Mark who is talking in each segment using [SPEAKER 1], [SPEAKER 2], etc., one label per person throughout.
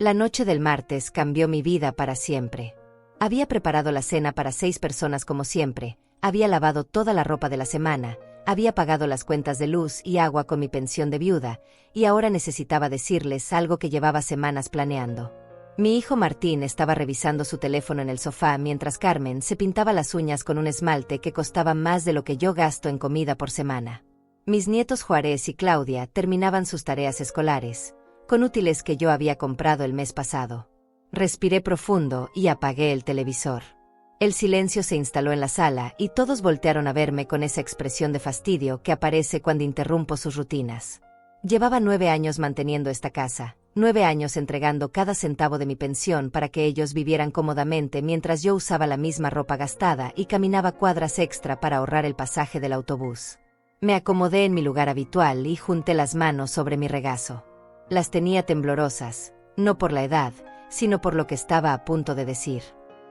[SPEAKER 1] La noche del martes cambió mi vida para siempre. Había preparado la cena para 6 personas como siempre, había lavado toda la ropa de la semana, había pagado las cuentas de luz y agua con mi pensión de viuda, y ahora necesitaba decirles algo que llevaba semanas planeando. Mi hijo Martín estaba revisando su teléfono en el sofá mientras Carmen se pintaba las uñas con un esmalte que costaba más de lo que yo gasto en comida por semana. Mis nietos Juárez y Claudia terminaban sus tareas escolares, con útiles que yo había comprado el mes pasado. Respiré profundo y apagué el televisor. El silencio se instaló en la sala y todos voltearon a verme con esa expresión de fastidio que aparece cuando interrumpo sus rutinas. Llevaba 9 años manteniendo esta casa, 9 años entregando cada centavo de mi pensión para que ellos vivieran cómodamente mientras yo usaba la misma ropa gastada y caminaba cuadras extra para ahorrar el pasaje del autobús. Me acomodé en mi lugar habitual y junté las manos sobre mi regazo. Las tenía temblorosas, no por la edad, sino por lo que estaba a punto de decir.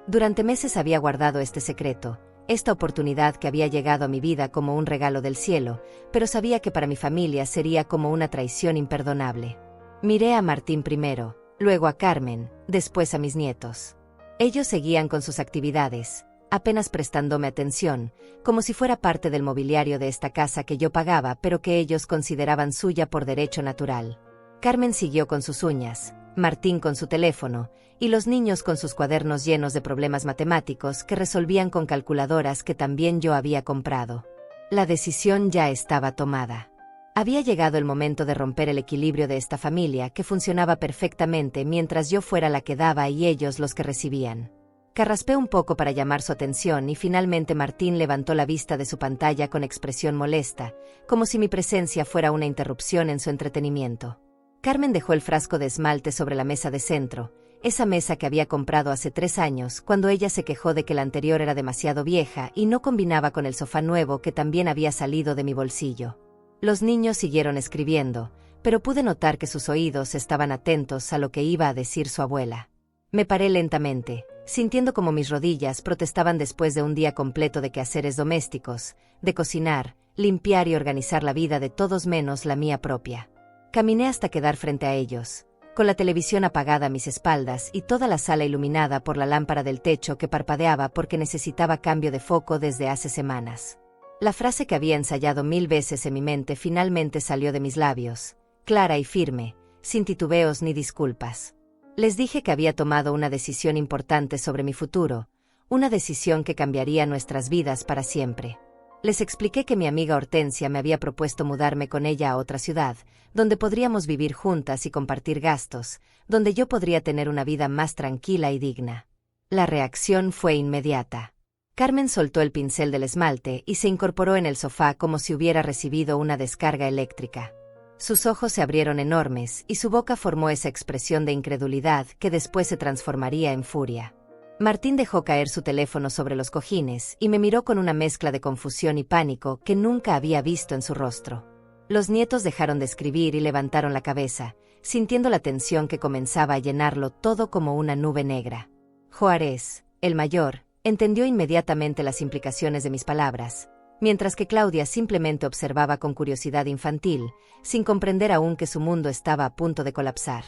[SPEAKER 1] Durante meses había guardado este secreto, esta oportunidad que había llegado a mi vida como un regalo del cielo, pero sabía que para mi familia sería como una traición imperdonable. Miré a Martín primero, luego a Carmen, después a mis nietos. Ellos seguían con sus actividades, apenas prestándome atención, como si fuera parte del mobiliario de esta casa que yo pagaba pero que ellos consideraban suya por derecho natural. Carmen siguió con sus uñas, Martín con su teléfono, y los niños con sus cuadernos llenos de problemas matemáticos que resolvían con calculadoras que también yo había comprado. La decisión ya estaba tomada. Había llegado el momento de romper el equilibrio de esta familia que funcionaba perfectamente mientras yo fuera la que daba y ellos los que recibían. Carraspé un poco para llamar su atención y finalmente Martín levantó la vista de su pantalla con expresión molesta, como si mi presencia fuera una interrupción en su entretenimiento. Carmen dejó el frasco de esmalte sobre la mesa de centro, esa mesa que había comprado hace 3 años cuando ella se quejó de que la anterior era demasiado vieja y no combinaba con el sofá nuevo que también había salido de mi bolsillo. Los niños siguieron escribiendo, pero pude notar que sus oídos estaban atentos a lo que iba a decir su abuela. Me paré lentamente, sintiendo como mis rodillas protestaban después de un día completo de quehaceres domésticos, de cocinar, limpiar y organizar la vida de todos menos la mía propia. Caminé hasta quedar frente a ellos, con la televisión apagada a mis espaldas y toda la sala iluminada por la lámpara del techo que parpadeaba porque necesitaba cambio de foco desde hace semanas. La frase que había ensayado 1000 veces en mi mente finalmente salió de mis labios, clara y firme, sin titubeos ni disculpas. Les dije que había tomado una decisión importante sobre mi futuro, una decisión que cambiaría nuestras vidas para siempre. Les expliqué que mi amiga Hortensia me había propuesto mudarme con ella a otra ciudad, donde podríamos vivir juntas y compartir gastos, donde yo podría tener una vida más tranquila y digna. La reacción fue inmediata. Carmen soltó el pincel del esmalte y se incorporó en el sofá como si hubiera recibido una descarga eléctrica. Sus ojos se abrieron enormes y su boca formó esa expresión de incredulidad que después se transformaría en furia. Martín dejó caer su teléfono sobre los cojines y me miró con una mezcla de confusión y pánico que nunca había visto en su rostro. Los nietos dejaron de escribir y levantaron la cabeza, sintiendo la tensión que comenzaba a llenarlo todo como una nube negra. Juárez, el mayor, entendió inmediatamente las implicaciones de mis palabras, mientras que Claudia simplemente observaba con curiosidad infantil, sin comprender aún que su mundo estaba a punto de colapsar.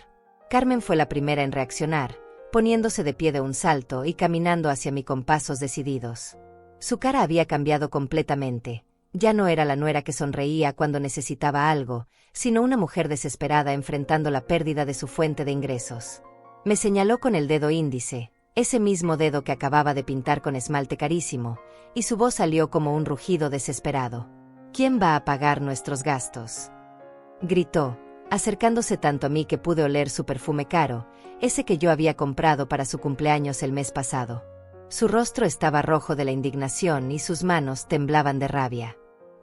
[SPEAKER 1] Carmen fue la primera en reaccionar, poniéndose de pie de un salto y caminando hacia mí con pasos decididos. Su cara había cambiado completamente. Ya no era la nuera que sonreía cuando necesitaba algo, sino una mujer desesperada enfrentando la pérdida de su fuente de ingresos. Me señaló con el dedo índice, ese mismo dedo que acababa de pintar con esmalte carísimo, y su voz salió como un rugido desesperado. ¿Quién va a pagar nuestros gastos?, gritó, acercándose tanto a mí que pude oler su perfume caro, ese que yo había comprado para su cumpleaños el mes pasado. Su rostro estaba rojo de la indignación y sus manos temblaban de rabia.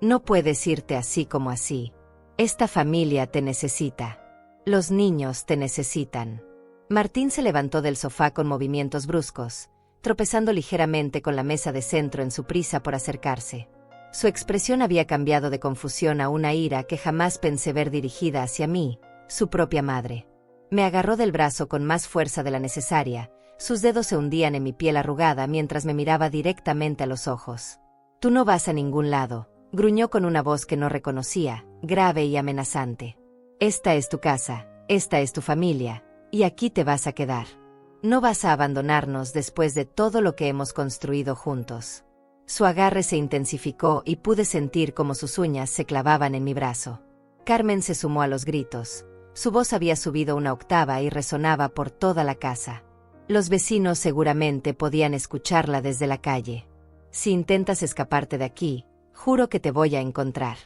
[SPEAKER 1] No puedes irte así como así. Esta familia te necesita. Los niños te necesitan. Martín se levantó del sofá con movimientos bruscos, tropezando ligeramente con la mesa de centro en su prisa por acercarse. Su expresión había cambiado de confusión a una ira que jamás pensé ver dirigida hacia mí, su propia madre. Me agarró del brazo con más fuerza de la necesaria, sus dedos se hundían en mi piel arrugada mientras me miraba directamente a los ojos. «Tú no vas a ningún lado», gruñó con una voz que no reconocía, grave y amenazante. «Esta es tu casa, esta es tu familia, Y aquí te vas a quedar. No vas a abandonarnos después de todo lo que hemos construido juntos. Su agarre se intensificó y pude sentir cómo sus uñas se clavaban en mi brazo. Carmen se sumó a los gritos. Su voz había subido una octava y resonaba por toda la casa. Los vecinos seguramente podían escucharla desde la calle. Si intentas escaparte de aquí, juro que te voy a encontrar.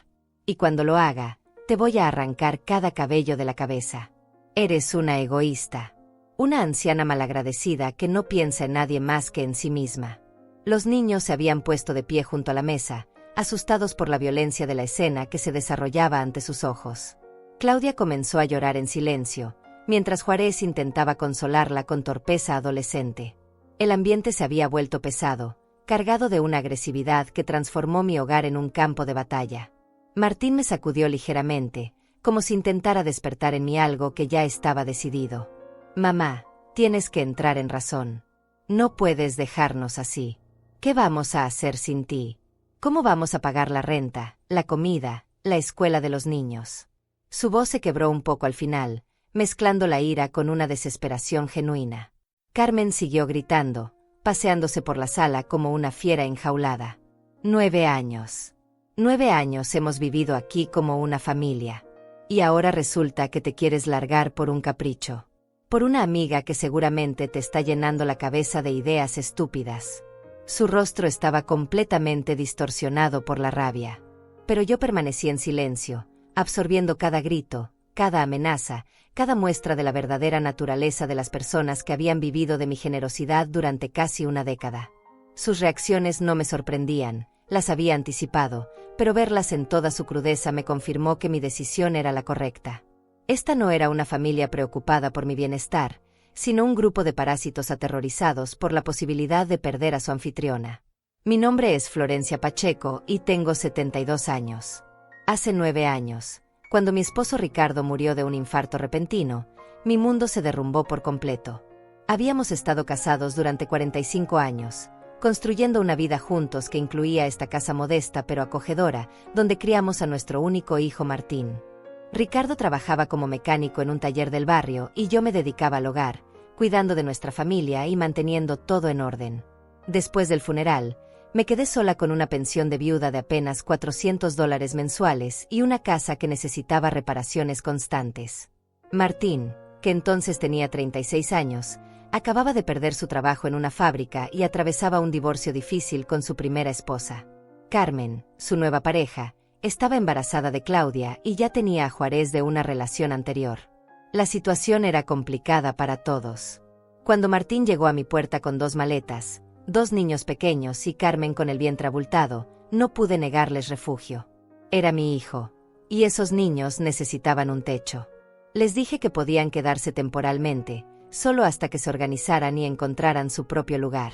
[SPEAKER 1] Y cuando lo haga, te voy a arrancar cada cabello de la cabeza. Eres una egoísta. Una anciana malagradecida que no piensa en nadie más que en sí misma. Los niños se habían puesto de pie junto a la mesa, asustados por la violencia de la escena que se desarrollaba ante sus ojos. Claudia comenzó a llorar en silencio, mientras Juárez intentaba consolarla con torpeza adolescente. El ambiente se había vuelto pesado, cargado de una agresividad que transformó mi hogar en un campo de batalla. Martín me sacudió ligeramente, como si intentara despertar en mí algo que ya estaba decidido. Mamá, tienes que entrar en razón. No puedes dejarnos así. ¿Qué vamos a hacer sin ti? ¿Cómo vamos a pagar la renta, la comida, la escuela de los niños? Su voz se quebró un poco al final, mezclando la ira con una desesperación genuina. Carmen siguió gritando, paseándose por la sala como una fiera enjaulada. 9 años. 9 años hemos vivido aquí como una familia. Y ahora resulta que te quieres largar por un capricho. Por una amiga que seguramente te está llenando la cabeza de ideas estúpidas. Su rostro estaba completamente distorsionado por la rabia. Pero yo permanecí en silencio, absorbiendo cada grito, cada amenaza, cada muestra de la verdadera naturaleza de las personas que habían vivido de mi generosidad durante casi una década. Sus reacciones no me sorprendían, las había anticipado, pero verlas en toda su crudeza me confirmó que mi decisión era la correcta. Esta no era una familia preocupada por mi bienestar, sino un grupo de parásitos aterrorizados por la posibilidad de perder a su anfitriona. Mi nombre es Florencia Pacheco y tengo 72 años. Hace 9 años, cuando mi esposo Ricardo murió de un infarto repentino, mi mundo se derrumbó por completo. Habíamos estado casados durante 45 años, construyendo una vida juntos que incluía esta casa modesta pero acogedora, donde criamos a nuestro único hijo Martín. Ricardo trabajaba como mecánico en un taller del barrio y yo me dedicaba al hogar, cuidando de nuestra familia y manteniendo todo en orden. Después del funeral, me quedé sola con una pensión de viuda de apenas $400 mensuales y una casa que necesitaba reparaciones constantes. Martín, que entonces tenía 36 años, acababa de perder su trabajo en una fábrica y atravesaba un divorcio difícil con su primera esposa. Carmen, su nueva pareja, estaba embarazada de Claudia y ya tenía a Juárez de una relación anterior. La situación era complicada para todos. Cuando Martín llegó a mi puerta con 2 maletas, 2 niños pequeños y Carmen con el vientre abultado, no pude negarles refugio. Era mi hijo, y esos niños necesitaban un techo. Les dije que podían quedarse temporalmente, solo hasta que se organizaran y encontraran su propio lugar.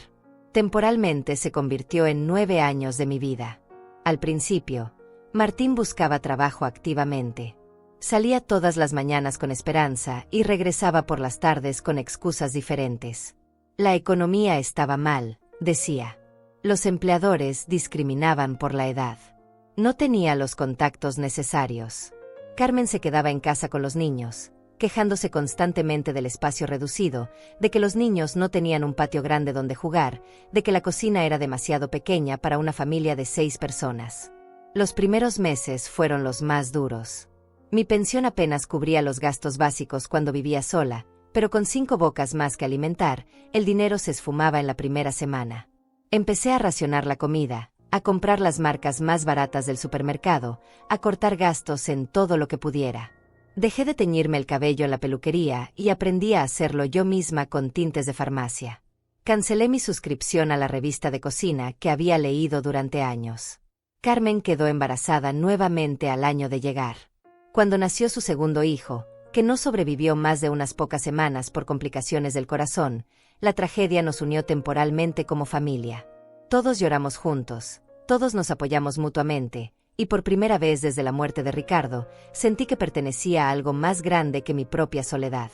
[SPEAKER 1] Temporalmente se convirtió en 9 años de mi vida. Al principio, Martín buscaba trabajo activamente. Salía todas las mañanas con esperanza y regresaba por las tardes con excusas diferentes. La economía estaba mal, decía. Los empleadores discriminaban por la edad. No tenía los contactos necesarios. Carmen se quedaba en casa con los niños, quejándose constantemente del espacio reducido, de que los niños no tenían un patio grande donde jugar, de que la cocina era demasiado pequeña para una familia de 6 personas. Los primeros meses fueron los más duros. Mi pensión apenas cubría los gastos básicos cuando vivía sola, pero con 5 bocas más que alimentar, el dinero se esfumaba en la primera semana. Empecé a racionar la comida, a comprar las marcas más baratas del supermercado, a cortar gastos en todo lo que pudiera. Dejé de teñirme el cabello en la peluquería y aprendí a hacerlo yo misma con tintes de farmacia. Cancelé mi suscripción a la revista de cocina que había leído durante años. Carmen quedó embarazada nuevamente al año de llegar. Cuando nació su segundo hijo, que no sobrevivió más de unas pocas semanas por complicaciones del corazón, la tragedia nos unió temporalmente como familia. Todos lloramos juntos, todos nos apoyamos mutuamente, y por primera vez desde la muerte de Ricardo, sentí que pertenecía a algo más grande que mi propia soledad.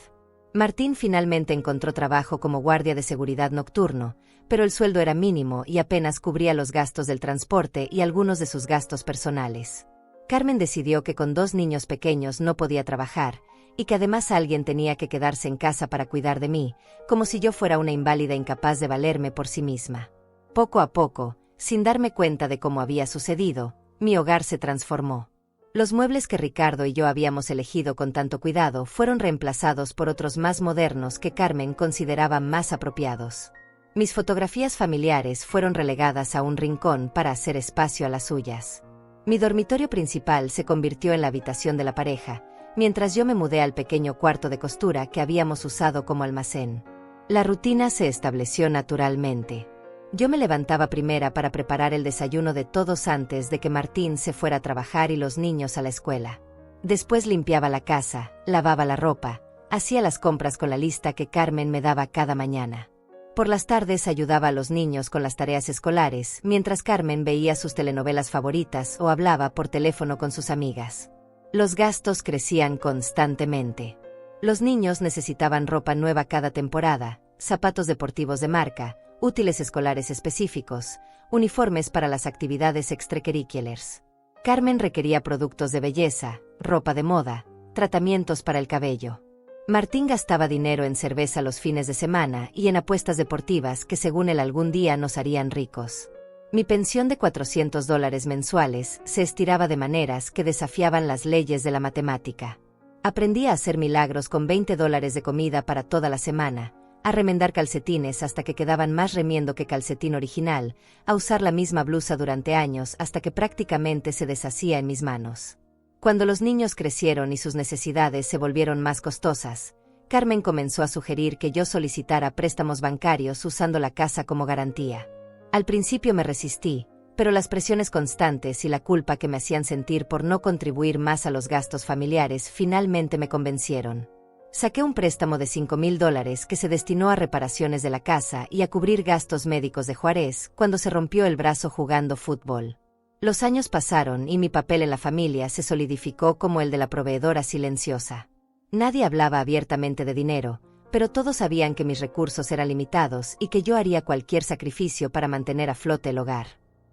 [SPEAKER 1] Martín finalmente encontró trabajo como guardia de seguridad nocturno, pero el sueldo era mínimo y apenas cubría los gastos del transporte y algunos de sus gastos personales. Carmen decidió que con 2 niños pequeños no podía trabajar, y que además alguien tenía que quedarse en casa para cuidar de mí, como si yo fuera una inválida incapaz de valerme por sí misma. Poco a poco, sin darme cuenta de cómo había sucedido, mi hogar se transformó. Los muebles que Ricardo y yo habíamos elegido con tanto cuidado fueron reemplazados por otros más modernos que Carmen consideraba más apropiados. Mis fotografías familiares fueron relegadas a un rincón para hacer espacio a las suyas. Mi dormitorio principal se convirtió en la habitación de la pareja, mientras yo me mudé al pequeño cuarto de costura que habíamos usado como almacén. La rutina se estableció naturalmente. Yo me levantaba primera para preparar el desayuno de todos antes de que Martín se fuera a trabajar y los niños a la escuela. Después limpiaba la casa, lavaba la ropa, hacía las compras con la lista que Carmen me daba cada mañana. Por las tardes ayudaba a los niños con las tareas escolares, mientras Carmen veía sus telenovelas favoritas o hablaba por teléfono con sus amigas. Los gastos crecían constantemente. Los niños necesitaban ropa nueva cada temporada, zapatos deportivos de marca, útiles escolares específicos, uniformes para las actividades extracurriculares. Carmen requería productos de belleza, ropa de moda, tratamientos para el cabello. Martín gastaba dinero en cerveza los fines de semana y en apuestas deportivas que según él algún día nos harían ricos. Mi pensión de $400 mensuales se estiraba de maneras que desafiaban las leyes de la matemática. Aprendí a hacer milagros con $20 de comida para toda la semana, a remendar calcetines hasta que quedaban más remiendo que calcetín original, a usar la misma blusa durante años hasta que prácticamente se deshacía en mis manos. Cuando los niños crecieron y sus necesidades se volvieron más costosas, Carmen comenzó a sugerir que yo solicitara préstamos bancarios usando la casa como garantía. Al principio me resistí, pero las presiones constantes y la culpa que me hacían sentir por no contribuir más a los gastos familiares finalmente me convencieron. Saqué un préstamo de $5,000 que se destinó a reparaciones de la casa y a cubrir gastos médicos de Juárez cuando se rompió el brazo jugando fútbol. Los años pasaron y mi papel en la familia se solidificó como el de la proveedora silenciosa. Nadie hablaba abiertamente de dinero, pero todos sabían que mis recursos eran limitados y que yo haría cualquier sacrificio para mantener a flote el hogar.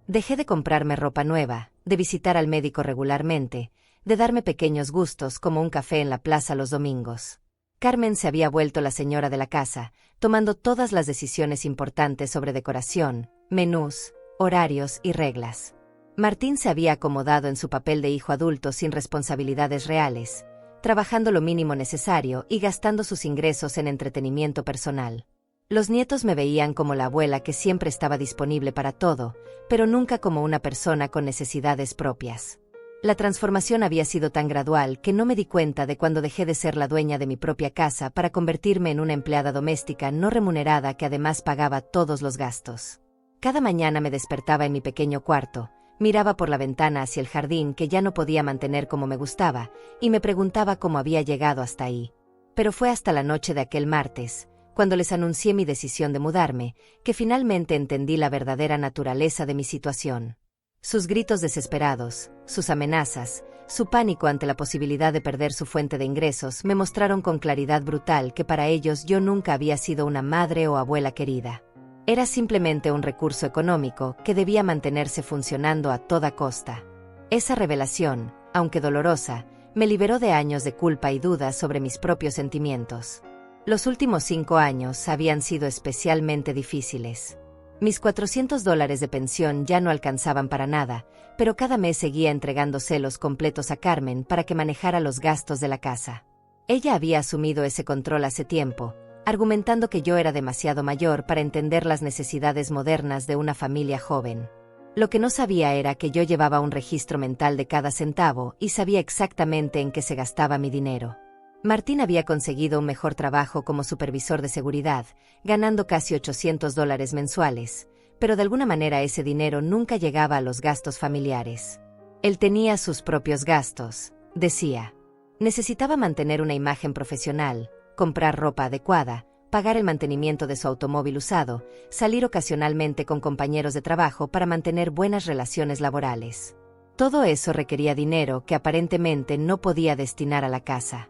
[SPEAKER 1] Dejé de comprarme ropa nueva, de visitar al médico regularmente, de darme pequeños gustos como un café en la plaza los domingos. Carmen se había vuelto la señora de la casa, tomando todas las decisiones importantes sobre decoración, menús, horarios y reglas. Martín se había acomodado en su papel de hijo adulto sin responsabilidades reales, trabajando lo mínimo necesario y gastando sus ingresos en entretenimiento personal. Los nietos me veían como la abuela que siempre estaba disponible para todo, pero nunca como una persona con necesidades propias. La transformación había sido tan gradual que no me di cuenta de cuando dejé de ser la dueña de mi propia casa para convertirme en una empleada doméstica no remunerada que además pagaba todos los gastos. Cada mañana me despertaba en mi pequeño cuarto, miraba por la ventana hacia el jardín que ya no podía mantener como me gustaba, y me preguntaba cómo había llegado hasta ahí. Pero fue hasta la noche de aquel martes, cuando les anuncié mi decisión de mudarme, que finalmente entendí la verdadera naturaleza de mi situación. Sus gritos desesperados, sus amenazas, su pánico ante la posibilidad de perder su fuente de ingresos me mostraron con claridad brutal que para ellos yo nunca había sido una madre o abuela querida. Era simplemente un recurso económico que debía mantenerse funcionando a toda costa. Esa revelación, aunque dolorosa, me liberó de años de culpa y dudas sobre mis propios sentimientos. Los últimos 5 años habían sido especialmente difíciles. Mis $400 de pensión ya no alcanzaban para nada, pero cada mes seguía entregándoselos completos a Carmen para que manejara los gastos de la casa. Ella había asumido ese control hace tiempo, argumentando que yo era demasiado mayor para entender las necesidades modernas de una familia joven. Lo que no sabía era que yo llevaba un registro mental de cada centavo y sabía exactamente en qué se gastaba mi dinero. Martín había conseguido un mejor trabajo como supervisor de seguridad, ganando casi $800 mensuales, pero de alguna manera ese dinero nunca llegaba a los gastos familiares. Él tenía sus propios gastos, decía. Necesitaba mantener una imagen profesional, comprar ropa adecuada, pagar el mantenimiento de su automóvil usado, salir ocasionalmente con compañeros de trabajo para mantener buenas relaciones laborales. Todo eso requería dinero que aparentemente no podía destinar a la casa.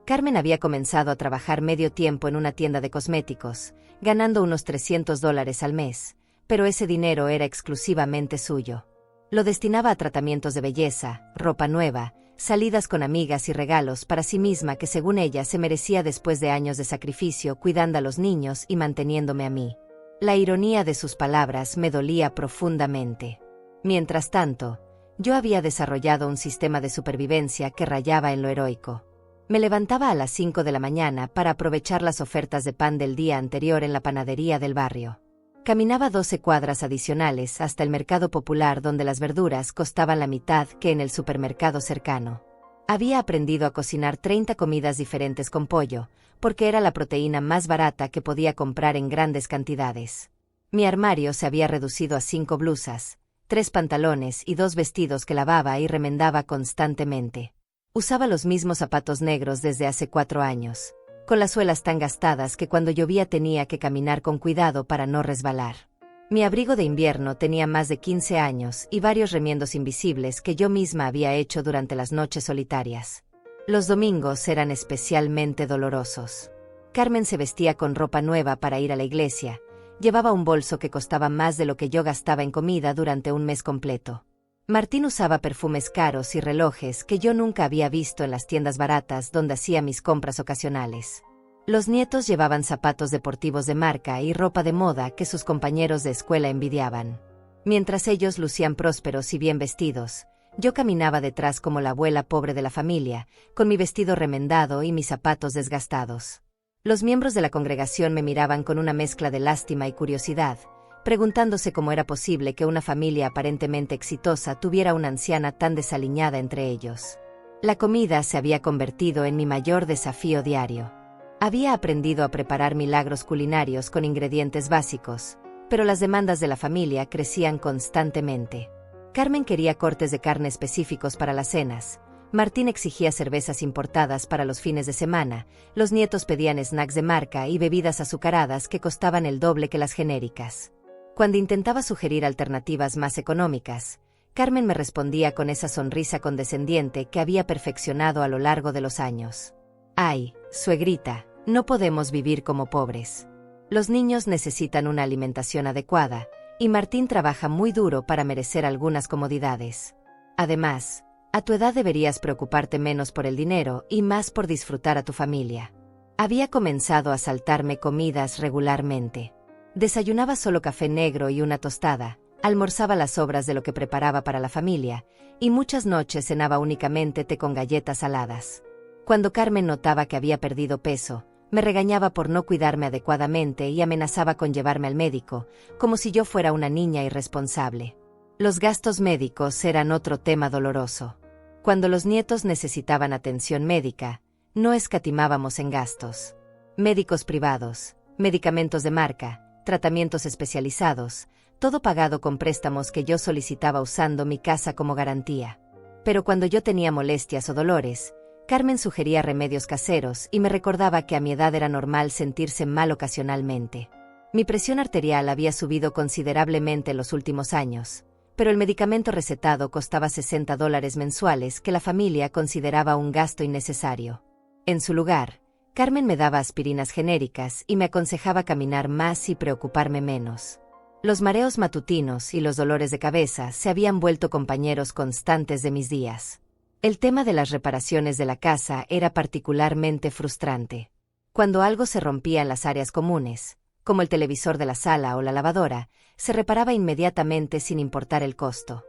[SPEAKER 1] Carmen había comenzado a trabajar medio tiempo en una tienda de cosméticos, ganando unos $300 al mes, pero ese dinero era exclusivamente suyo. Lo destinaba a tratamientos de belleza, ropa nueva, salidas con amigas y regalos para sí misma que según ella se merecía después de años de sacrificio cuidando a los niños y manteniéndome a mí. La ironía de sus palabras me dolía profundamente. Mientras tanto, yo había desarrollado un sistema de supervivencia que rayaba en lo heroico. Me levantaba a las 5 de la mañana para aprovechar las ofertas de pan del día anterior en la panadería del barrio. Caminaba 12 cuadras adicionales hasta el mercado popular donde las verduras costaban la mitad que en el supermercado cercano. Había aprendido a cocinar 30 comidas diferentes con pollo, porque era la proteína más barata que podía comprar en grandes cantidades. Mi armario se había reducido a 5 blusas, 3 pantalones y 2 vestidos que lavaba y remendaba constantemente. Usaba los mismos zapatos negros desde hace 4 años, con las suelas tan gastadas que cuando llovía tenía que caminar con cuidado para no resbalar. Mi abrigo de invierno tenía más de 15 años y varios remiendos invisibles que yo misma había hecho durante las noches solitarias. Los domingos eran especialmente dolorosos. Carmen se vestía con ropa nueva para ir a la iglesia. Llevaba un bolso que costaba más de lo que yo gastaba en comida durante un mes completo. Martín usaba perfumes caros y relojes que yo nunca había visto en las tiendas baratas donde hacía mis compras ocasionales. Los nietos llevaban zapatos deportivos de marca y ropa de moda que sus compañeros de escuela envidiaban. Mientras ellos lucían prósperos y bien vestidos, yo caminaba detrás como la abuela pobre de la familia, con mi vestido remendado y mis zapatos desgastados. Los miembros de la congregación me miraban con una mezcla de lástima y curiosidad, preguntándose cómo era posible que una familia aparentemente exitosa tuviera una anciana tan desaliñada entre ellos. La comida se había convertido en mi mayor desafío diario. Había aprendido a preparar milagros culinarios con ingredientes básicos, pero las demandas de la familia crecían constantemente. Carmen quería cortes de carne específicos para las cenas, Martín exigía cervezas importadas para los fines de semana, los nietos pedían snacks de marca y bebidas azucaradas que costaban el doble que las genéricas. Cuando intentaba sugerir alternativas más económicas, Carmen me respondía con esa sonrisa condescendiente que había perfeccionado a lo largo de los años. «Ay, suegrita, no podemos vivir como pobres. Los niños necesitan una alimentación adecuada, y Martín trabaja muy duro para merecer algunas comodidades. Además, a tu edad deberías preocuparte menos por el dinero y más por disfrutar a tu familia». Había comenzado a saltarme comidas regularmente. Desayunaba solo café negro y una tostada, almorzaba las sobras de lo que preparaba para la familia, y muchas noches cenaba únicamente té con galletas saladas. Cuando Carmen notaba que había perdido peso, me regañaba por no cuidarme adecuadamente y amenazaba con llevarme al médico, como si yo fuera una niña irresponsable. Los gastos médicos eran otro tema doloroso. Cuando los nietos necesitaban atención médica, no escatimábamos en gastos. Médicos privados, medicamentos de marca, tratamientos especializados, todo pagado con préstamos que yo solicitaba usando mi casa como garantía. Pero cuando yo tenía molestias o dolores, Carmen sugería remedios caseros y me recordaba que a mi edad era normal sentirse mal ocasionalmente. Mi presión arterial había subido considerablemente en los últimos años, pero el medicamento recetado costaba $60 mensuales que la familia consideraba un gasto innecesario. En su lugar, Carmen me daba aspirinas genéricas y me aconsejaba caminar más y preocuparme menos. Los mareos matutinos y los dolores de cabeza se habían vuelto compañeros constantes de mis días. El tema de las reparaciones de la casa era particularmente frustrante. Cuando algo se rompía en las áreas comunes, como el televisor de la sala o la lavadora, se reparaba inmediatamente sin importar el costo.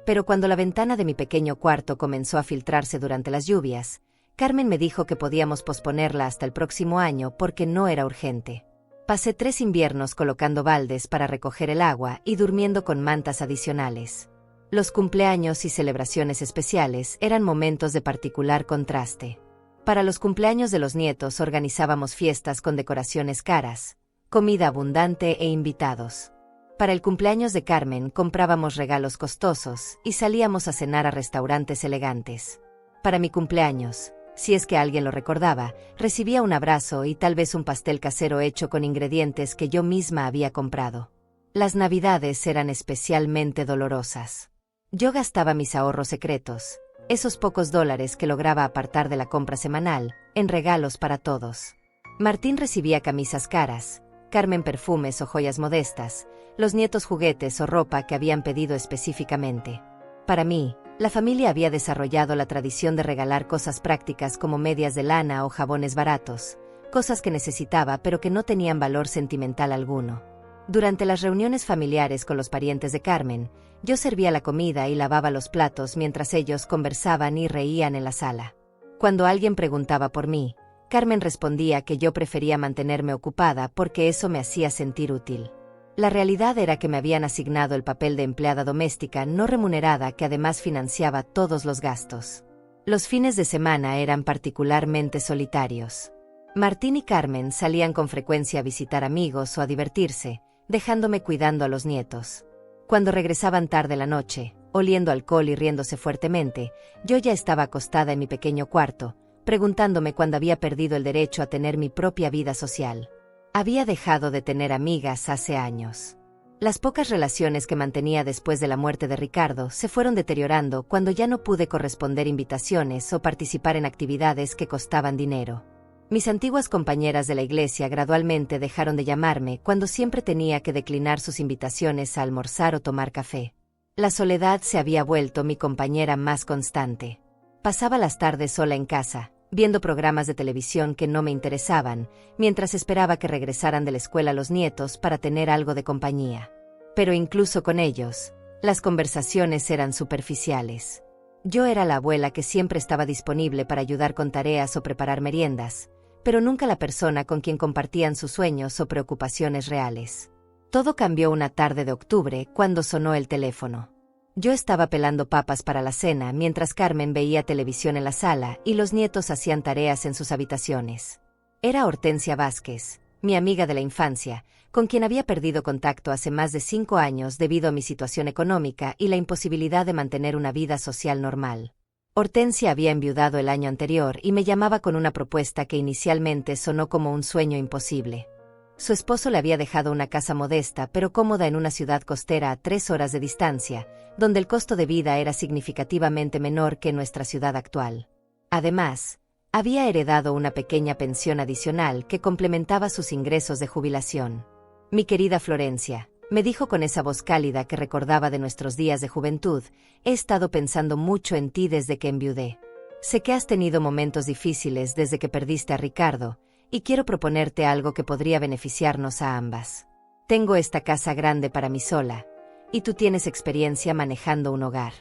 [SPEAKER 1] Pero cuando la ventana de mi pequeño cuarto comenzó a filtrarse durante las lluvias, Carmen me dijo que podíamos posponerla hasta el próximo año porque no era urgente. Pasé 3 inviernos colocando baldes para recoger el agua y durmiendo con mantas adicionales. Los cumpleaños y celebraciones especiales eran momentos de particular contraste. Para los cumpleaños de los nietos organizábamos fiestas con decoraciones caras, comida abundante e invitados. Para el cumpleaños de Carmen comprábamos regalos costosos y salíamos a cenar a restaurantes elegantes. Para mi cumpleaños, si es que alguien lo recordaba, recibía un abrazo y tal vez un pastel casero hecho con ingredientes que yo misma había comprado. Las navidades eran especialmente dolorosas. Yo gastaba mis ahorros secretos, esos pocos dólares que lograba apartar de la compra semanal, en regalos para todos. Martín recibía camisas caras, Carmen perfumes o joyas modestas, los nietos juguetes o ropa que habían pedido específicamente. Para mí, La familia había desarrollado la tradición de regalar cosas prácticas como medias de lana o jabones baratos, cosas que necesitaba pero que no tenían valor sentimental alguno. Durante las reuniones familiares con los parientes de Carmen, yo servía la comida y lavaba los platos mientras ellos conversaban y reían en la sala. Cuando alguien preguntaba por mí, Carmen respondía que yo prefería mantenerme ocupada porque eso me hacía sentir útil. La realidad era que me habían asignado el papel de empleada doméstica no remunerada que además financiaba todos los gastos. Los fines de semana eran particularmente solitarios. Martín y Carmen salían con frecuencia a visitar amigos o a divertirse, dejándome cuidando a los nietos. Cuando regresaban tarde la noche, oliendo alcohol y riéndose fuertemente, yo ya estaba acostada en mi pequeño cuarto, preguntándome cuándo había perdido el derecho a tener mi propia vida social. Había dejado de tener amigas hace años. Las pocas relaciones que mantenía después de la muerte de Ricardo se fueron deteriorando cuando ya no pude corresponder invitaciones o participar en actividades que costaban dinero. Mis antiguas compañeras de la iglesia gradualmente dejaron de llamarme cuando siempre tenía que declinar sus invitaciones a almorzar o tomar café. La soledad se había vuelto mi compañera más constante. Pasaba las tardes sola en casa, viendo programas de televisión que no me interesaban, mientras esperaba que regresaran de la escuela los nietos para tener algo de compañía. Pero incluso con ellos, las conversaciones eran superficiales. Yo era la abuela que siempre estaba disponible para ayudar con tareas o preparar meriendas, pero nunca la persona con quien compartían sus sueños o preocupaciones reales. Todo cambió una tarde de octubre cuando sonó el teléfono. Yo estaba pelando papas para la cena mientras Carmen veía televisión en la sala y los nietos hacían tareas en sus habitaciones. Era Hortensia Vázquez, mi amiga de la infancia, con quien había perdido contacto hace más de 5 años debido a mi situación económica y la imposibilidad de mantener una vida social normal. Hortensia había enviudado el año anterior y me llamaba con una propuesta que inicialmente sonó como un sueño imposible. Su esposo le había dejado una casa modesta pero cómoda en una ciudad costera a 3 horas de distancia, donde el costo de vida era significativamente menor que en nuestra ciudad actual. Además, había heredado una pequeña pensión adicional que complementaba sus ingresos de jubilación. Mi querida Florencia, me dijo con esa voz cálida que recordaba de nuestros días de juventud, he estado pensando mucho en ti desde que enviudé. Sé que has tenido momentos difíciles desde que perdiste a Ricardo, y quiero proponerte algo que podría beneficiarnos a ambas. Tengo esta casa grande para mí sola, y tú tienes experiencia manejando un hogar.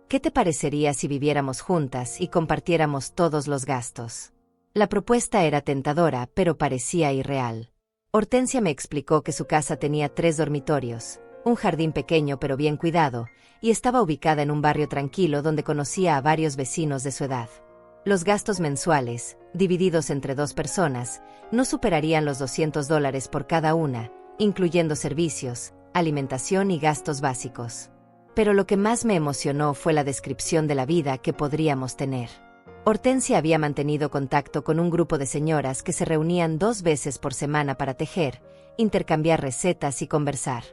[SPEAKER 1] ¿Qué te parecería si viviéramos juntas y compartiéramos todos los gastos? La propuesta era tentadora, pero parecía irreal. Hortensia me explicó que su casa tenía 3 dormitorios, un jardín pequeño pero bien cuidado, y estaba ubicada en un barrio tranquilo donde conocía a varios vecinos de su edad. Los gastos mensuales, divididos entre 2 personas, no superarían los $200 por cada una, incluyendo servicios, alimentación y gastos básicos. Pero lo que más me emocionó fue la descripción de la vida que podríamos tener. Hortensia había mantenido contacto con un grupo de señoras que se reunían 2 veces por semana para tejer, intercambiar recetas y conversar.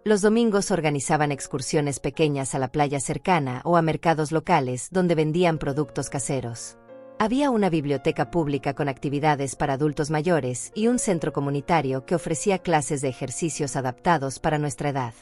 [SPEAKER 1] Los domingos organizaban excursiones pequeñas a la playa cercana o a mercados locales donde vendían productos caseros. Había una biblioteca pública con actividades para adultos mayores y un centro comunitario que ofrecía clases de ejercicios adaptados para nuestra edad.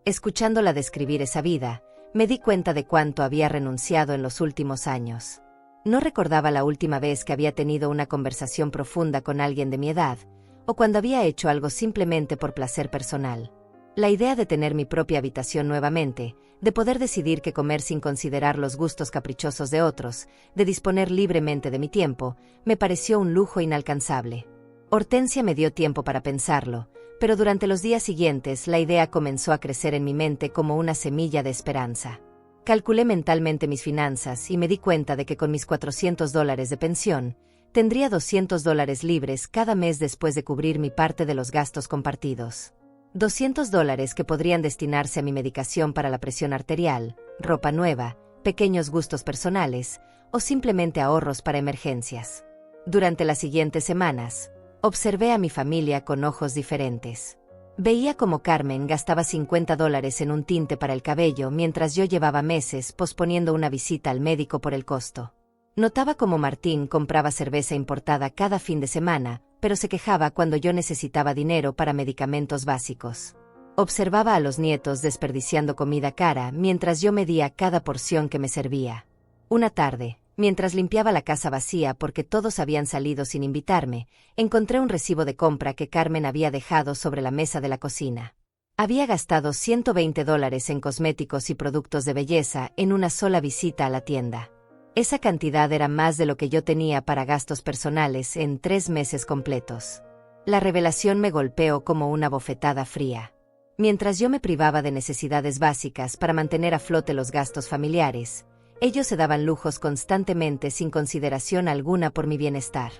[SPEAKER 1] Escuchándola describir esa vida, me di cuenta de cuánto había renunciado en los últimos años. No recordaba la última vez que había tenido una conversación profunda con alguien de mi edad, o cuando había hecho algo simplemente por placer personal. La idea de tener mi propia habitación nuevamente, de poder decidir qué comer sin considerar los gustos caprichosos de otros, de disponer libremente de mi tiempo, me pareció un lujo inalcanzable. Hortensia me dio tiempo para pensarlo, pero durante los días siguientes la idea comenzó a crecer en mi mente como una semilla de esperanza. Calculé mentalmente mis finanzas y me di cuenta de que con mis $400 de pensión, tendría $200 libres cada mes después de cubrir mi parte de los gastos compartidos. $200 que podrían destinarse a mi medicación para la presión arterial, ropa nueva, pequeños gustos personales, o simplemente ahorros para emergencias. Durante las siguientes semanas, observé a mi familia con ojos diferentes. Veía cómo Carmen gastaba $50 en un tinte para el cabello mientras yo llevaba meses posponiendo una visita al médico por el costo. Notaba cómo Martín compraba cerveza importada cada fin de semana, pero se quejaba cuando yo necesitaba dinero para medicamentos básicos. Observaba a los nietos desperdiciando comida cara mientras yo medía cada porción que me servía. Una tarde, mientras limpiaba la casa vacía porque todos habían salido sin invitarme, encontré un recibo de compra que Carmen había dejado sobre la mesa de la cocina. Había gastado $120 en cosméticos y productos de belleza en una sola visita a la tienda. Esa cantidad era más de lo que yo tenía para gastos personales en 3 meses completos. La revelación me golpeó como una bofetada fría. Mientras yo me privaba de necesidades básicas para mantener a flote los gastos familiares, ellos se daban lujos constantemente sin consideración alguna por mi bienestar.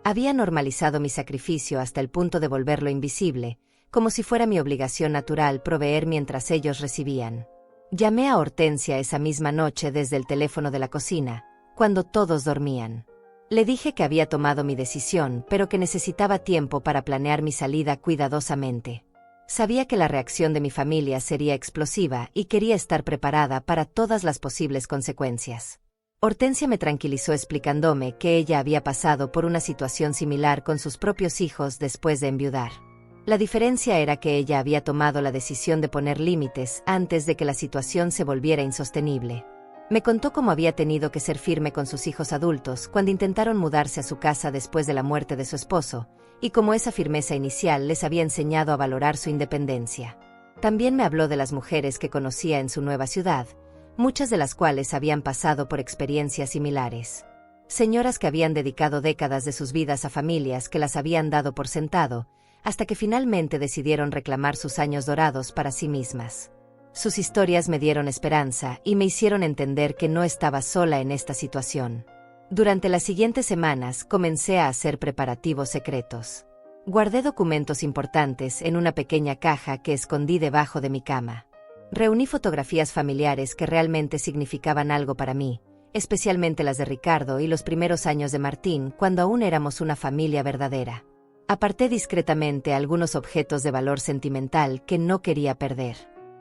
[SPEAKER 1] Había normalizado mi sacrificio hasta el punto de volverlo invisible, como si fuera mi obligación natural proveer mientras ellos recibían. Llamé a Hortensia esa misma noche desde el teléfono de la cocina, cuando todos dormían. Le dije que había tomado mi decisión, pero que necesitaba tiempo para planear mi salida cuidadosamente. Sabía que la reacción de mi familia sería explosiva y quería estar preparada para todas las posibles consecuencias. Hortensia me tranquilizó explicándome que ella había pasado por una situación similar con sus propios hijos después de enviudar. La diferencia era que ella había tomado la decisión de poner límites antes de que la situación se volviera insostenible. Me contó cómo había tenido que ser firme con sus hijos adultos cuando intentaron mudarse a su casa después de la muerte de su esposo, y cómo esa firmeza inicial les había enseñado a valorar su independencia. También me habló de las mujeres que conocía en su nueva ciudad, muchas de las cuales habían pasado por experiencias similares. Señoras que habían dedicado décadas de sus vidas a familias que las habían dado por sentado, hasta que finalmente decidieron reclamar sus años dorados para sí mismas. Sus historias me dieron esperanza y me hicieron entender que no estaba sola en esta situación. Durante las siguientes semanas comencé a hacer preparativos secretos. Guardé documentos importantes en una pequeña caja que escondí debajo de mi cama. Reuní fotografías familiares que realmente significaban algo para mí, especialmente las de Ricardo y los primeros años de Martín cuando aún éramos una familia verdadera. Aparté discretamente algunos objetos de valor sentimental que no quería perder.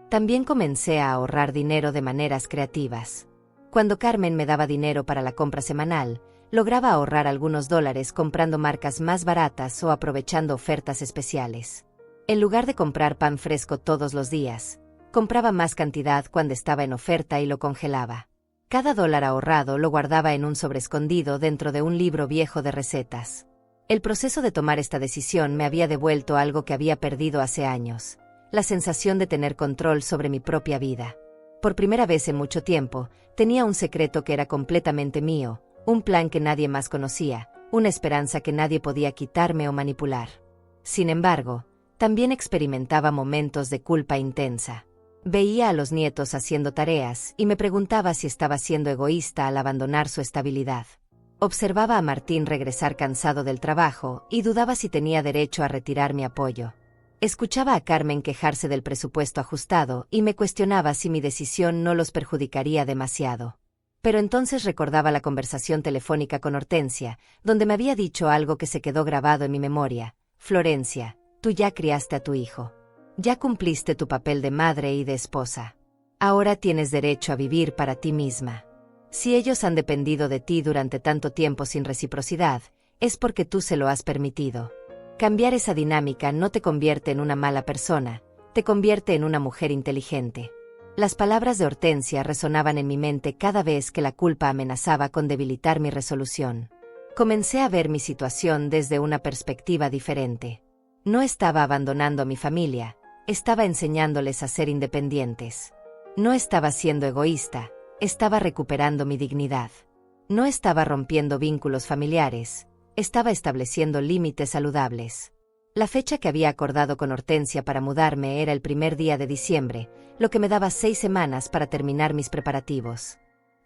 [SPEAKER 1] También comencé a ahorrar dinero de maneras creativas. Cuando Carmen me daba dinero para la compra semanal, lograba ahorrar algunos dólares comprando marcas más baratas o aprovechando ofertas especiales. En lugar de comprar pan fresco todos los días, compraba más cantidad cuando estaba en oferta y lo congelaba. Cada dólar ahorrado lo guardaba en un sobre escondido dentro de un libro viejo de recetas. El proceso de tomar esta decisión me había devuelto algo que había perdido hace años: la sensación de tener control sobre mi propia vida. Por primera vez en mucho tiempo, tenía un secreto que era completamente mío, un plan que nadie más conocía, una esperanza que nadie podía quitarme o manipular. Sin embargo, también experimentaba momentos de culpa intensa. Veía a los nietos haciendo tareas y me preguntaba si estaba siendo egoísta al abandonar su estabilidad. Observaba a Martín regresar cansado del trabajo y dudaba si tenía derecho a retirar mi apoyo. Escuchaba a Carmen quejarse del presupuesto ajustado y me cuestionaba si mi decisión no los perjudicaría demasiado. Pero entonces recordaba la conversación telefónica con Hortensia, donde me había dicho algo que se quedó grabado en mi memoria: Florencia, tú ya criaste a tu hijo. Ya cumpliste tu papel de madre y de esposa. Ahora tienes derecho a vivir para ti misma. Si ellos han dependido de ti durante tanto tiempo sin reciprocidad, es porque tú se lo has permitido. Cambiar esa dinámica no te convierte en una mala persona, te convierte en una mujer inteligente. Las palabras de Hortensia resonaban en mi mente cada vez que la culpa amenazaba con debilitar mi resolución. Comencé a ver mi situación desde una perspectiva diferente. No estaba abandonando a mi familia, estaba enseñándoles a ser independientes. No estaba siendo egoísta, estaba recuperando mi dignidad. No estaba rompiendo vínculos familiares, estaba estableciendo límites saludables. La fecha que había acordado con Hortensia para mudarme era el primer día de diciembre, lo que me daba 6 semanas para terminar mis preparativos.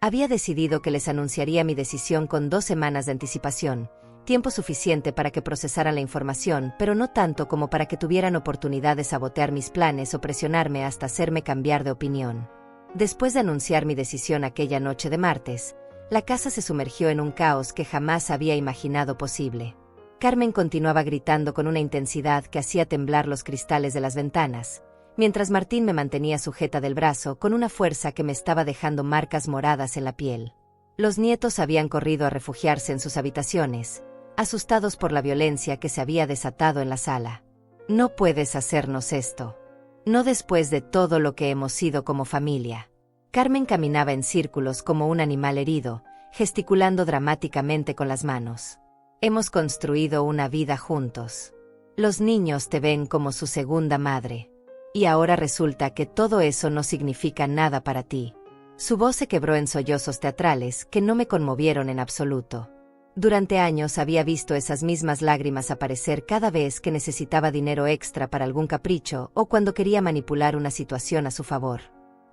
[SPEAKER 1] Había decidido que les anunciaría mi decisión con 2 semanas de anticipación, tiempo suficiente para que procesaran la información, pero no tanto como para que tuvieran oportunidad de sabotear mis planes o presionarme hasta hacerme cambiar de opinión. Después de anunciar mi decisión aquella noche de martes, la casa se sumergió en un caos que jamás había imaginado posible. Carmen continuaba gritando con una intensidad que hacía temblar los cristales de las ventanas, mientras Martín me mantenía sujeta del brazo con una fuerza que me estaba dejando marcas moradas en la piel. Los nietos habían corrido a refugiarse en sus habitaciones, asustados por la violencia que se había desatado en la sala. «No puedes hacernos esto», No después de todo lo que hemos sido como familia. Carmen caminaba en círculos como un animal herido, gesticulando dramáticamente con las manos. Hemos construido una vida juntos. Los niños te ven como su segunda madre. Y ahora resulta que todo eso no significa nada para ti. Su voz se quebró en sollozos teatrales que no me conmovieron en absoluto. Durante años había visto esas mismas lágrimas aparecer cada vez que necesitaba dinero extra para algún capricho o cuando quería manipular una situación a su favor.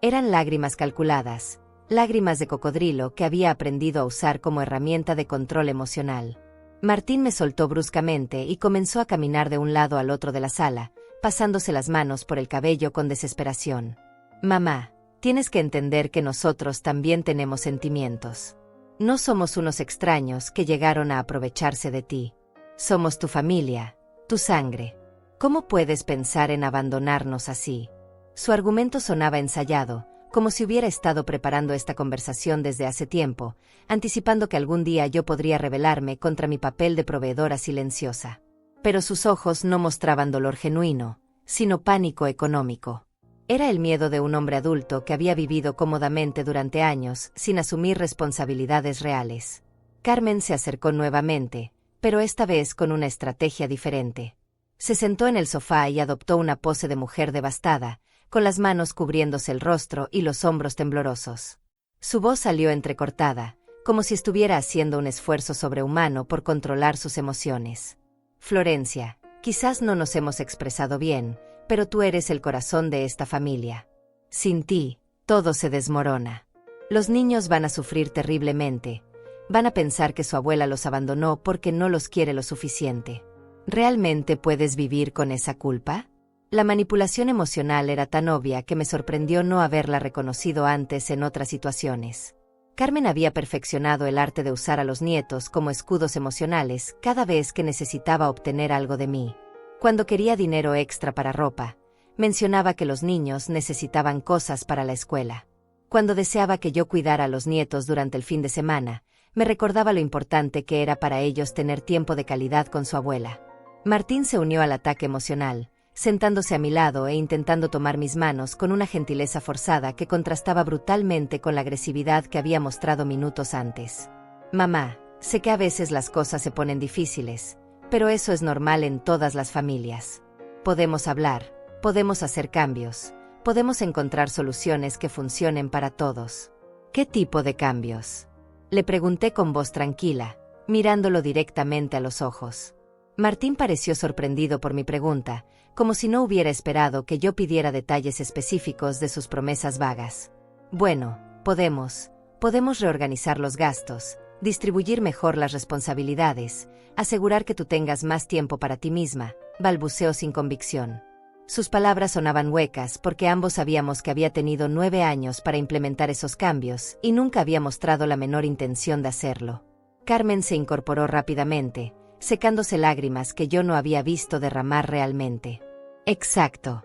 [SPEAKER 1] Eran lágrimas calculadas, lágrimas de cocodrilo que había aprendido a usar como herramienta de control emocional. Martín me soltó bruscamente y comenzó a caminar de un lado al otro de la sala, pasándose las manos por el cabello con desesperación. Mamá, tienes que entender que nosotros también tenemos sentimientos. No somos unos extraños que llegaron a aprovecharse de ti. Somos tu familia, tu sangre. ¿Cómo puedes pensar en abandonarnos así? Su argumento sonaba ensayado, como si hubiera estado preparando esta conversación desde hace tiempo, anticipando que algún día yo podría rebelarme contra mi papel de proveedora silenciosa. Pero sus ojos no mostraban dolor genuino, sino pánico económico. Era el miedo de un hombre adulto que había vivido cómodamente durante años sin asumir responsabilidades reales. Carmen se acercó nuevamente, pero esta vez con una estrategia diferente. Se sentó en el sofá y adoptó una pose de mujer devastada, con las manos cubriéndose el rostro y los hombros temblorosos. Su voz salió entrecortada, como si estuviera haciendo un esfuerzo sobrehumano por controlar sus emociones. Florencia, quizás no nos hemos expresado bien, pero tú eres el corazón de esta familia. Sin ti, todo se desmorona. Los niños van a sufrir terriblemente. Van a pensar que su abuela los abandonó porque no los quiere lo suficiente. ¿Realmente puedes vivir con esa culpa? La manipulación emocional era tan obvia que me sorprendió no haberla reconocido antes en otras situaciones. Carmen había perfeccionado el arte de usar a los nietos como escudos emocionales cada vez que necesitaba obtener algo de mí. Cuando quería dinero extra para ropa, mencionaba que los niños necesitaban cosas para la escuela. Cuando deseaba que yo cuidara a los nietos durante el fin de semana, me recordaba lo importante que era para ellos tener tiempo de calidad con su abuela. Martín se unió al ataque emocional, sentándose a mi lado e intentando tomar mis manos con una gentileza forzada que contrastaba brutalmente con la agresividad que había mostrado minutos antes. Mamá, sé que a veces las cosas se ponen difíciles, pero eso es normal en todas las familias. Podemos hablar, podemos hacer cambios, podemos encontrar soluciones que funcionen para todos. ¿Qué tipo de cambios? Le pregunté con voz tranquila, mirándolo directamente a los ojos. Martín pareció sorprendido por mi pregunta, como si no hubiera esperado que yo pidiera detalles específicos de sus promesas vagas. Bueno, podemos reorganizar los gastos, distribuir mejor las responsabilidades, asegurar que tú tengas más tiempo para ti misma, balbuceó sin convicción. Sus palabras sonaban huecas porque ambos sabíamos que había tenido 9 años para implementar esos cambios y nunca había mostrado la menor intención de hacerlo. Carmen se incorporó rápidamente, secándose lágrimas que yo no había visto derramar realmente. Exacto.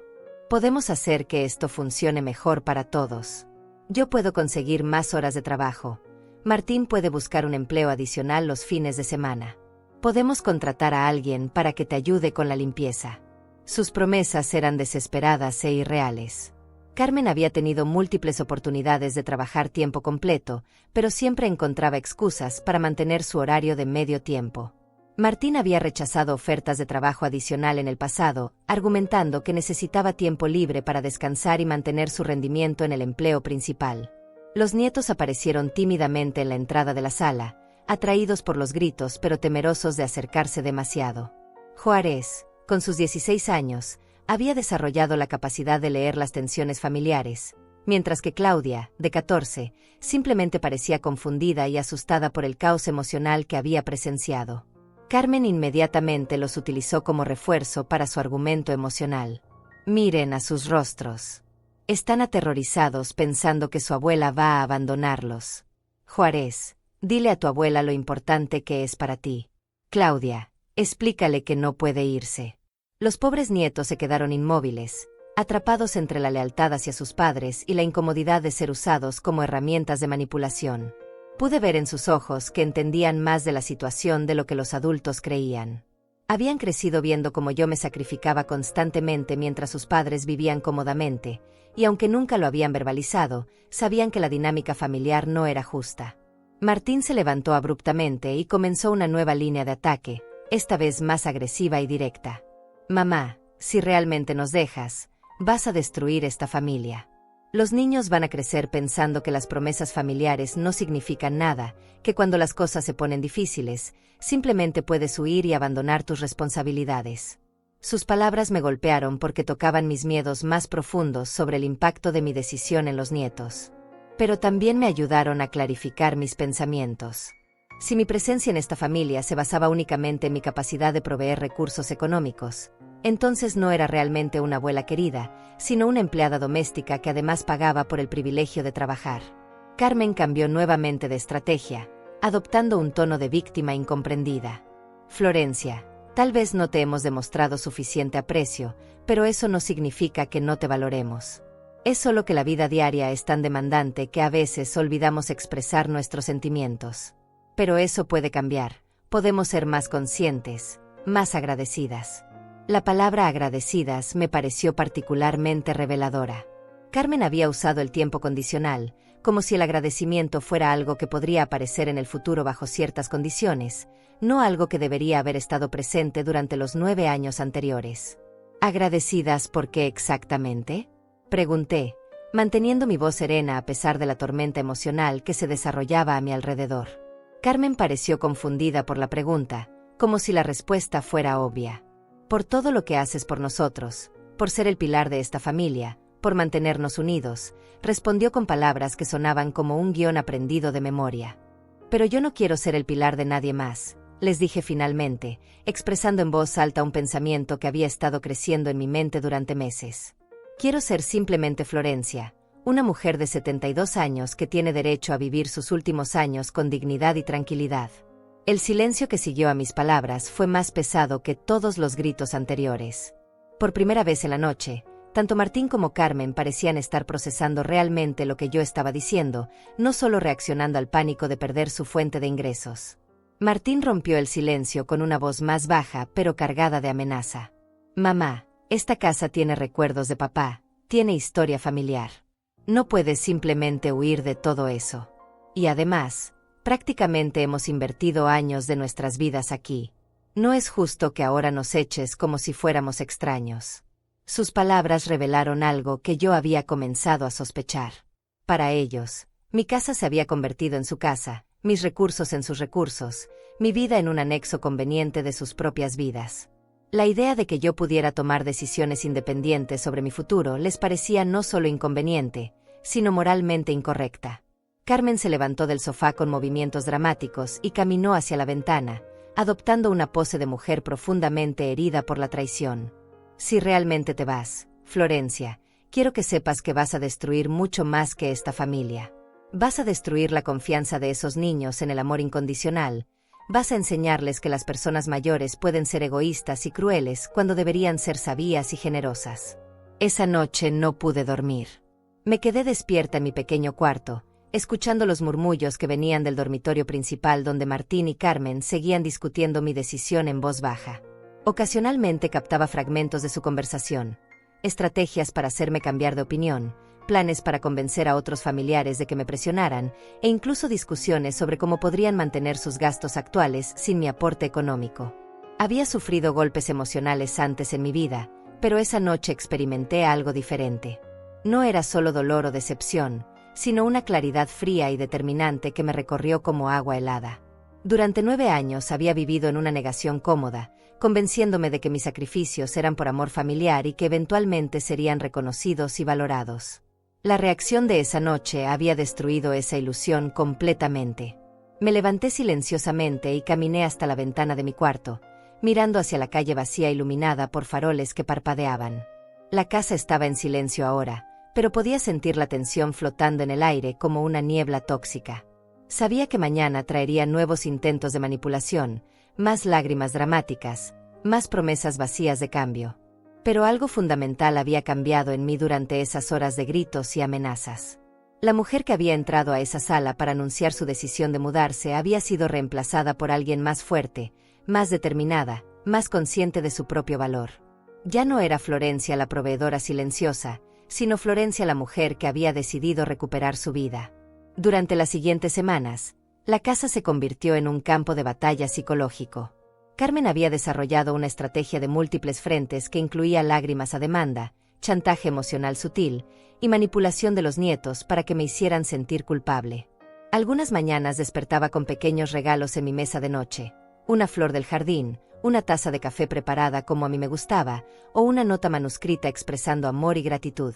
[SPEAKER 1] Podemos hacer que esto funcione mejor para todos. Yo puedo conseguir más horas de trabajo. Martín puede buscar un empleo adicional los fines de semana. Podemos contratar a alguien para que te ayude con la limpieza. Sus promesas eran desesperadas e irreales. Carmen había tenido múltiples oportunidades de trabajar tiempo completo, pero siempre encontraba excusas para mantener su horario de medio tiempo. Martín había rechazado ofertas de trabajo adicional en el pasado, argumentando que necesitaba tiempo libre para descansar y mantener su rendimiento en el empleo principal. Los nietos aparecieron tímidamente en la entrada de la sala, atraídos por los gritos pero temerosos de acercarse demasiado. Juárez, con sus 16 años, había desarrollado la capacidad de leer las tensiones familiares, mientras que Claudia, de 14, simplemente parecía confundida y asustada por el caos emocional que había presenciado. Carmen inmediatamente los utilizó como refuerzo para su argumento emocional. Miren a sus rostros. Están aterrorizados pensando que su abuela va a abandonarlos. Juárez, dile a tu abuela lo importante que es para ti. Claudia, explícale que no puede irse. Los pobres nietos se quedaron inmóviles, atrapados entre la lealtad hacia sus padres y la incomodidad de ser usados como herramientas de manipulación. Pude ver en sus ojos que entendían más de la situación de lo que los adultos creían. Habían crecido viendo cómo yo me sacrificaba constantemente mientras sus padres vivían cómodamente, y aunque nunca lo habían verbalizado, sabían que la dinámica familiar no era justa. Martín se levantó abruptamente y comenzó una nueva línea de ataque, esta vez más agresiva y directa. Mamá, si realmente nos dejas, vas a destruir esta familia. Los niños van a crecer pensando que las promesas familiares no significan nada, que cuando las cosas se ponen difíciles, simplemente puedes huir y abandonar tus responsabilidades. Sus palabras me golpearon porque tocaban mis miedos más profundos sobre el impacto de mi decisión en los nietos. Pero también me ayudaron a clarificar mis pensamientos. Si mi presencia en esta familia se basaba únicamente en mi capacidad de proveer recursos económicos, entonces no era realmente una abuela querida, sino una empleada doméstica que además pagaba por el privilegio de trabajar. Carmen cambió nuevamente de estrategia, adoptando un tono de víctima incomprendida. Florencia, tal vez no te hemos demostrado suficiente aprecio, pero eso no significa que no te valoremos. Es solo que la vida diaria es tan demandante que a veces olvidamos expresar nuestros sentimientos. Pero eso puede cambiar, podemos ser más conscientes, más agradecidas. La palabra agradecidas me pareció particularmente reveladora. Carmen había usado el tiempo condicional, como si el agradecimiento fuera algo que podría aparecer en el futuro bajo ciertas condiciones, no algo que debería haber estado presente durante los 9 años anteriores. ¿Agradecidas por qué exactamente?, pregunté, manteniendo mi voz serena a pesar de la tormenta emocional que se desarrollaba a mi alrededor. Carmen pareció confundida por la pregunta, como si la respuesta fuera obvia. Por todo lo que haces por nosotros, por ser el pilar de esta familia, por mantenernos unidos, respondió con palabras que sonaban como un guión aprendido de memoria. Pero yo no quiero ser el pilar de nadie más, les dije finalmente, expresando en voz alta un pensamiento que había estado creciendo en mi mente durante meses. Quiero ser simplemente Florencia, una mujer de 72 años que tiene derecho a vivir sus últimos años con dignidad y tranquilidad. El silencio que siguió a mis palabras fue más pesado que todos los gritos anteriores. Por primera vez en la noche, tanto Martín como Carmen parecían estar procesando realmente lo que yo estaba diciendo, no solo reaccionando al pánico de perder su fuente de ingresos. Martín rompió el silencio con una voz más baja pero cargada de amenaza. Mamá, esta casa tiene recuerdos de papá, tiene historia familiar. No puedes simplemente huir de todo eso. Y además, prácticamente hemos invertido años de nuestras vidas aquí. No es justo que ahora nos eches como si fuéramos extraños. Sus palabras revelaron algo que yo había comenzado a sospechar. Para ellos, mi casa se había convertido en su casa, mis recursos en sus recursos, mi vida en un anexo conveniente de sus propias vidas. La idea de que yo pudiera tomar decisiones independientes sobre mi futuro les parecía no solo inconveniente, sino moralmente incorrecta. Carmen se levantó del sofá con movimientos dramáticos y caminó hacia la ventana, adoptando una pose de mujer profundamente herida por la traición. Si realmente te vas, Florencia, quiero que sepas que vas a destruir mucho más que esta familia. Vas a destruir la confianza de esos niños en el amor incondicional. Vas a enseñarles que las personas mayores pueden ser egoístas y crueles cuando deberían ser sabias y generosas. Esa noche no pude dormir. Me quedé despierta en mi pequeño cuarto, escuchando los murmullos que venían del dormitorio principal donde Martín y Carmen seguían discutiendo mi decisión en voz baja. Ocasionalmente captaba fragmentos de su conversación, estrategias para hacerme cambiar de opinión, planes para convencer a otros familiares de que me presionaran, e incluso discusiones sobre cómo podrían mantener sus gastos actuales sin mi aporte económico. Había sufrido golpes emocionales antes en mi vida, pero esa noche experimenté algo diferente. No era solo dolor o decepción, sino una claridad fría y determinante que me recorrió como agua helada. Durante 9 años había vivido en una negación cómoda, convenciéndome de que mis sacrificios eran por amor familiar y que eventualmente serían reconocidos y valorados. La reacción de esa noche había destruido esa ilusión completamente. Me levanté silenciosamente y caminé hasta la ventana de mi cuarto, mirando hacia la calle vacía iluminada por faroles que parpadeaban. La casa estaba en silencio ahora, pero podía sentir la tensión flotando en el aire como una niebla tóxica. Sabía que mañana traería nuevos intentos de manipulación, más lágrimas dramáticas, más promesas vacías de cambio. Pero algo fundamental había cambiado en mí durante esas horas de gritos y amenazas. La mujer que había entrado a esa sala para anunciar su decisión de mudarse había sido reemplazada por alguien más fuerte, más determinada, más consciente de su propio valor. Ya no era Florencia la proveedora silenciosa, sino Florencia la mujer que había decidido recuperar su vida. Durante las siguientes semanas, la casa se convirtió en un campo de batalla psicológico. Carmen había desarrollado una estrategia de múltiples frentes que incluía lágrimas a demanda, chantaje emocional sutil y manipulación de los nietos para que me hicieran sentir culpable. Algunas mañanas despertaba con pequeños regalos en mi mesa de noche, una flor del jardín, una taza de café preparada como a mí me gustaba, o una nota manuscrita expresando amor y gratitud.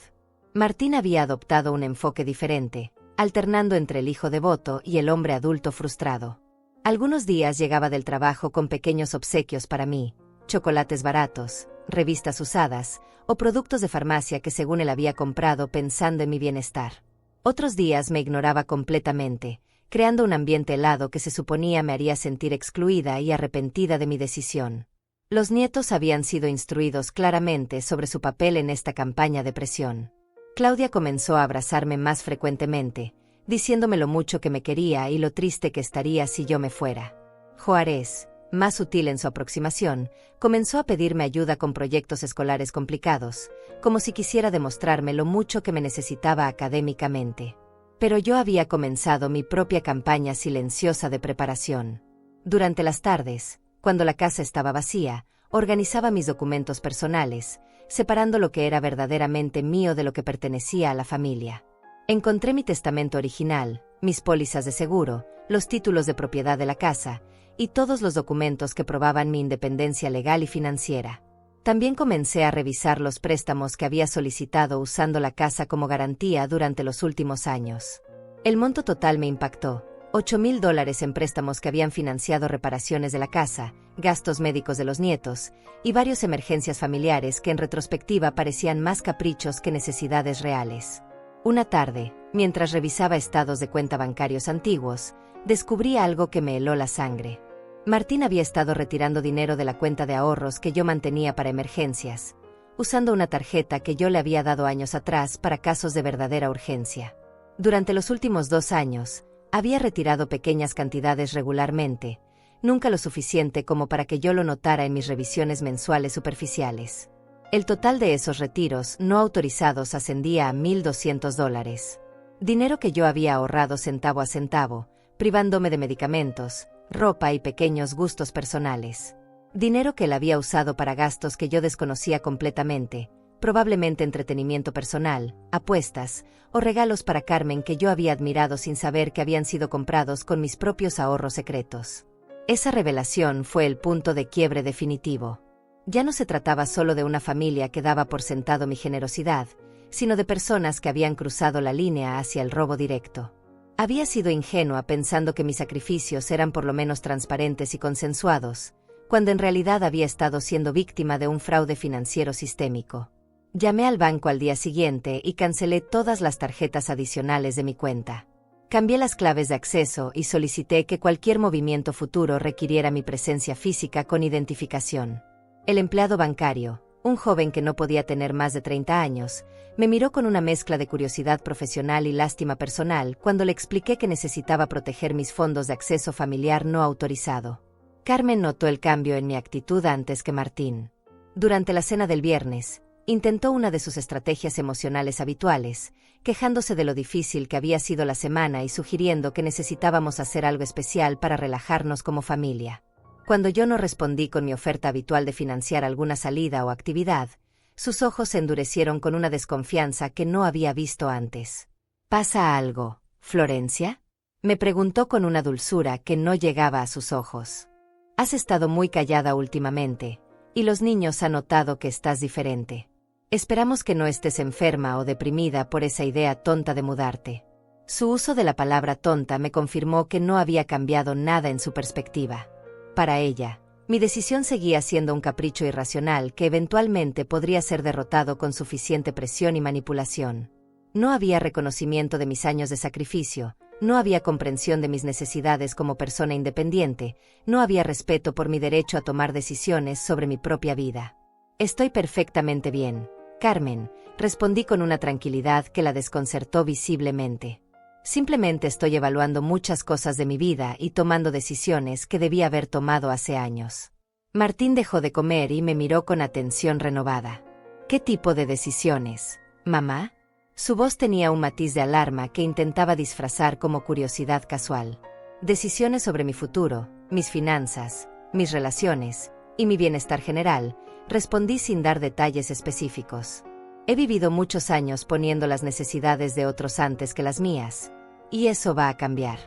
[SPEAKER 1] Martín había adoptado un enfoque diferente, alternando entre el hijo devoto y el hombre adulto frustrado. Algunos días llegaba del trabajo con pequeños obsequios para mí, chocolates baratos, revistas usadas, o productos de farmacia que según él había comprado pensando en mi bienestar. Otros días me ignoraba completamente, creando un ambiente helado que se suponía me haría sentir excluida y arrepentida de mi decisión. Los nietos habían sido instruidos claramente sobre su papel en esta campaña de presión. Claudia comenzó a abrazarme más frecuentemente, diciéndome lo mucho que me quería y lo triste que estaría si yo me fuera. Juárez, más sutil en su aproximación, comenzó a pedirme ayuda con proyectos escolares complicados, como si quisiera demostrarme lo mucho que me necesitaba académicamente. Pero yo había comenzado mi propia campaña silenciosa de preparación. Durante las tardes, cuando la casa estaba vacía, organizaba mis documentos personales, separando lo que era verdaderamente mío de lo que pertenecía a la familia. Encontré mi testamento original, mis pólizas de seguro, los títulos de propiedad de la casa, y todos los documentos que probaban mi independencia legal y financiera. También comencé a revisar los préstamos que había solicitado usando la casa como garantía durante los últimos años. El monto total me impactó: $8,000 en préstamos que habían financiado reparaciones de la casa, gastos médicos de los nietos, y varias emergencias familiares que en retrospectiva parecían más caprichos que necesidades reales. Una tarde, mientras revisaba estados de cuenta bancarios antiguos, descubrí algo que me heló la sangre. Martín había estado retirando dinero de la cuenta de ahorros que yo mantenía para emergencias, usando una tarjeta que yo le había dado años atrás para casos de verdadera urgencia. Durante los últimos 2 años, había retirado pequeñas cantidades regularmente, nunca lo suficiente como para que yo lo notara en mis revisiones mensuales superficiales. El total de esos retiros no autorizados ascendía a $1,200. Dinero que yo había ahorrado centavo a centavo, privándome de medicamentos, ropa y pequeños gustos personales. Dinero que él había usado para gastos que yo desconocía completamente, probablemente entretenimiento personal, apuestas, o regalos para Carmen que yo había admirado sin saber que habían sido comprados con mis propios ahorros secretos. Esa revelación fue el punto de quiebre definitivo. Ya no se trataba solo de una familia que daba por sentado mi generosidad, sino de personas que habían cruzado la línea hacia el robo directo. Había sido ingenua pensando que mis sacrificios eran por lo menos transparentes y consensuados, cuando en realidad había estado siendo víctima de un fraude financiero sistémico. Llamé al banco al día siguiente y cancelé todas las tarjetas adicionales de mi cuenta. Cambié las claves de acceso y solicité que cualquier movimiento futuro requiriera mi presencia física con identificación. El empleado bancario, un joven que no podía tener más de 30 años, me miró con una mezcla de curiosidad profesional y lástima personal cuando le expliqué que necesitaba proteger mis fondos de acceso familiar no autorizado. Carmen notó el cambio en mi actitud antes que Martín. Durante la cena del viernes, intentó una de sus estrategias emocionales habituales, quejándose de lo difícil que había sido la semana y sugiriendo que necesitábamos hacer algo especial para relajarnos como familia. Cuando yo no respondí con mi oferta habitual de financiar alguna salida o actividad, sus ojos se endurecieron con una desconfianza que no había visto antes. ¿Pasa algo, Florencia?, me preguntó con una dulzura que no llegaba a sus ojos. Has estado muy callada últimamente, y los niños han notado que estás diferente. Esperamos que no estés enferma o deprimida por esa idea tonta de mudarte. Su uso de la palabra tonta me confirmó que no había cambiado nada en su perspectiva. Para ella, mi decisión seguía siendo un capricho irracional que eventualmente podría ser derrotado con suficiente presión y manipulación. No había reconocimiento de mis años de sacrificio, no había comprensión de mis necesidades como persona independiente, no había respeto por mi derecho a tomar decisiones sobre mi propia vida. Estoy perfectamente bien, Carmen, respondí con una tranquilidad que la desconcertó visiblemente. Simplemente estoy evaluando muchas cosas de mi vida y tomando decisiones que debía haber tomado hace años. Martín dejó de comer y me miró con atención renovada. ¿Qué tipo de decisiones, mamá? Su voz tenía un matiz de alarma que intentaba disfrazar como curiosidad casual. Decisiones sobre mi futuro, mis finanzas, mis relaciones y mi bienestar general, respondí sin dar detalles específicos. He vivido muchos años poniendo las necesidades de otros antes que las mías, y eso va a cambiar.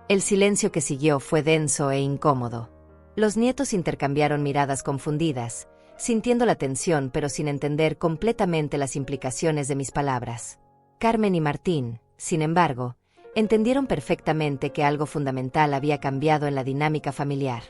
[SPEAKER 1] El silencio que siguió fue denso e incómodo. Los nietos intercambiaron miradas confundidas, sintiendo la tensión pero sin entender completamente las implicaciones de mis palabras. Carmen y Martín, sin embargo, entendieron perfectamente que algo fundamental había cambiado en la dinámica familiar.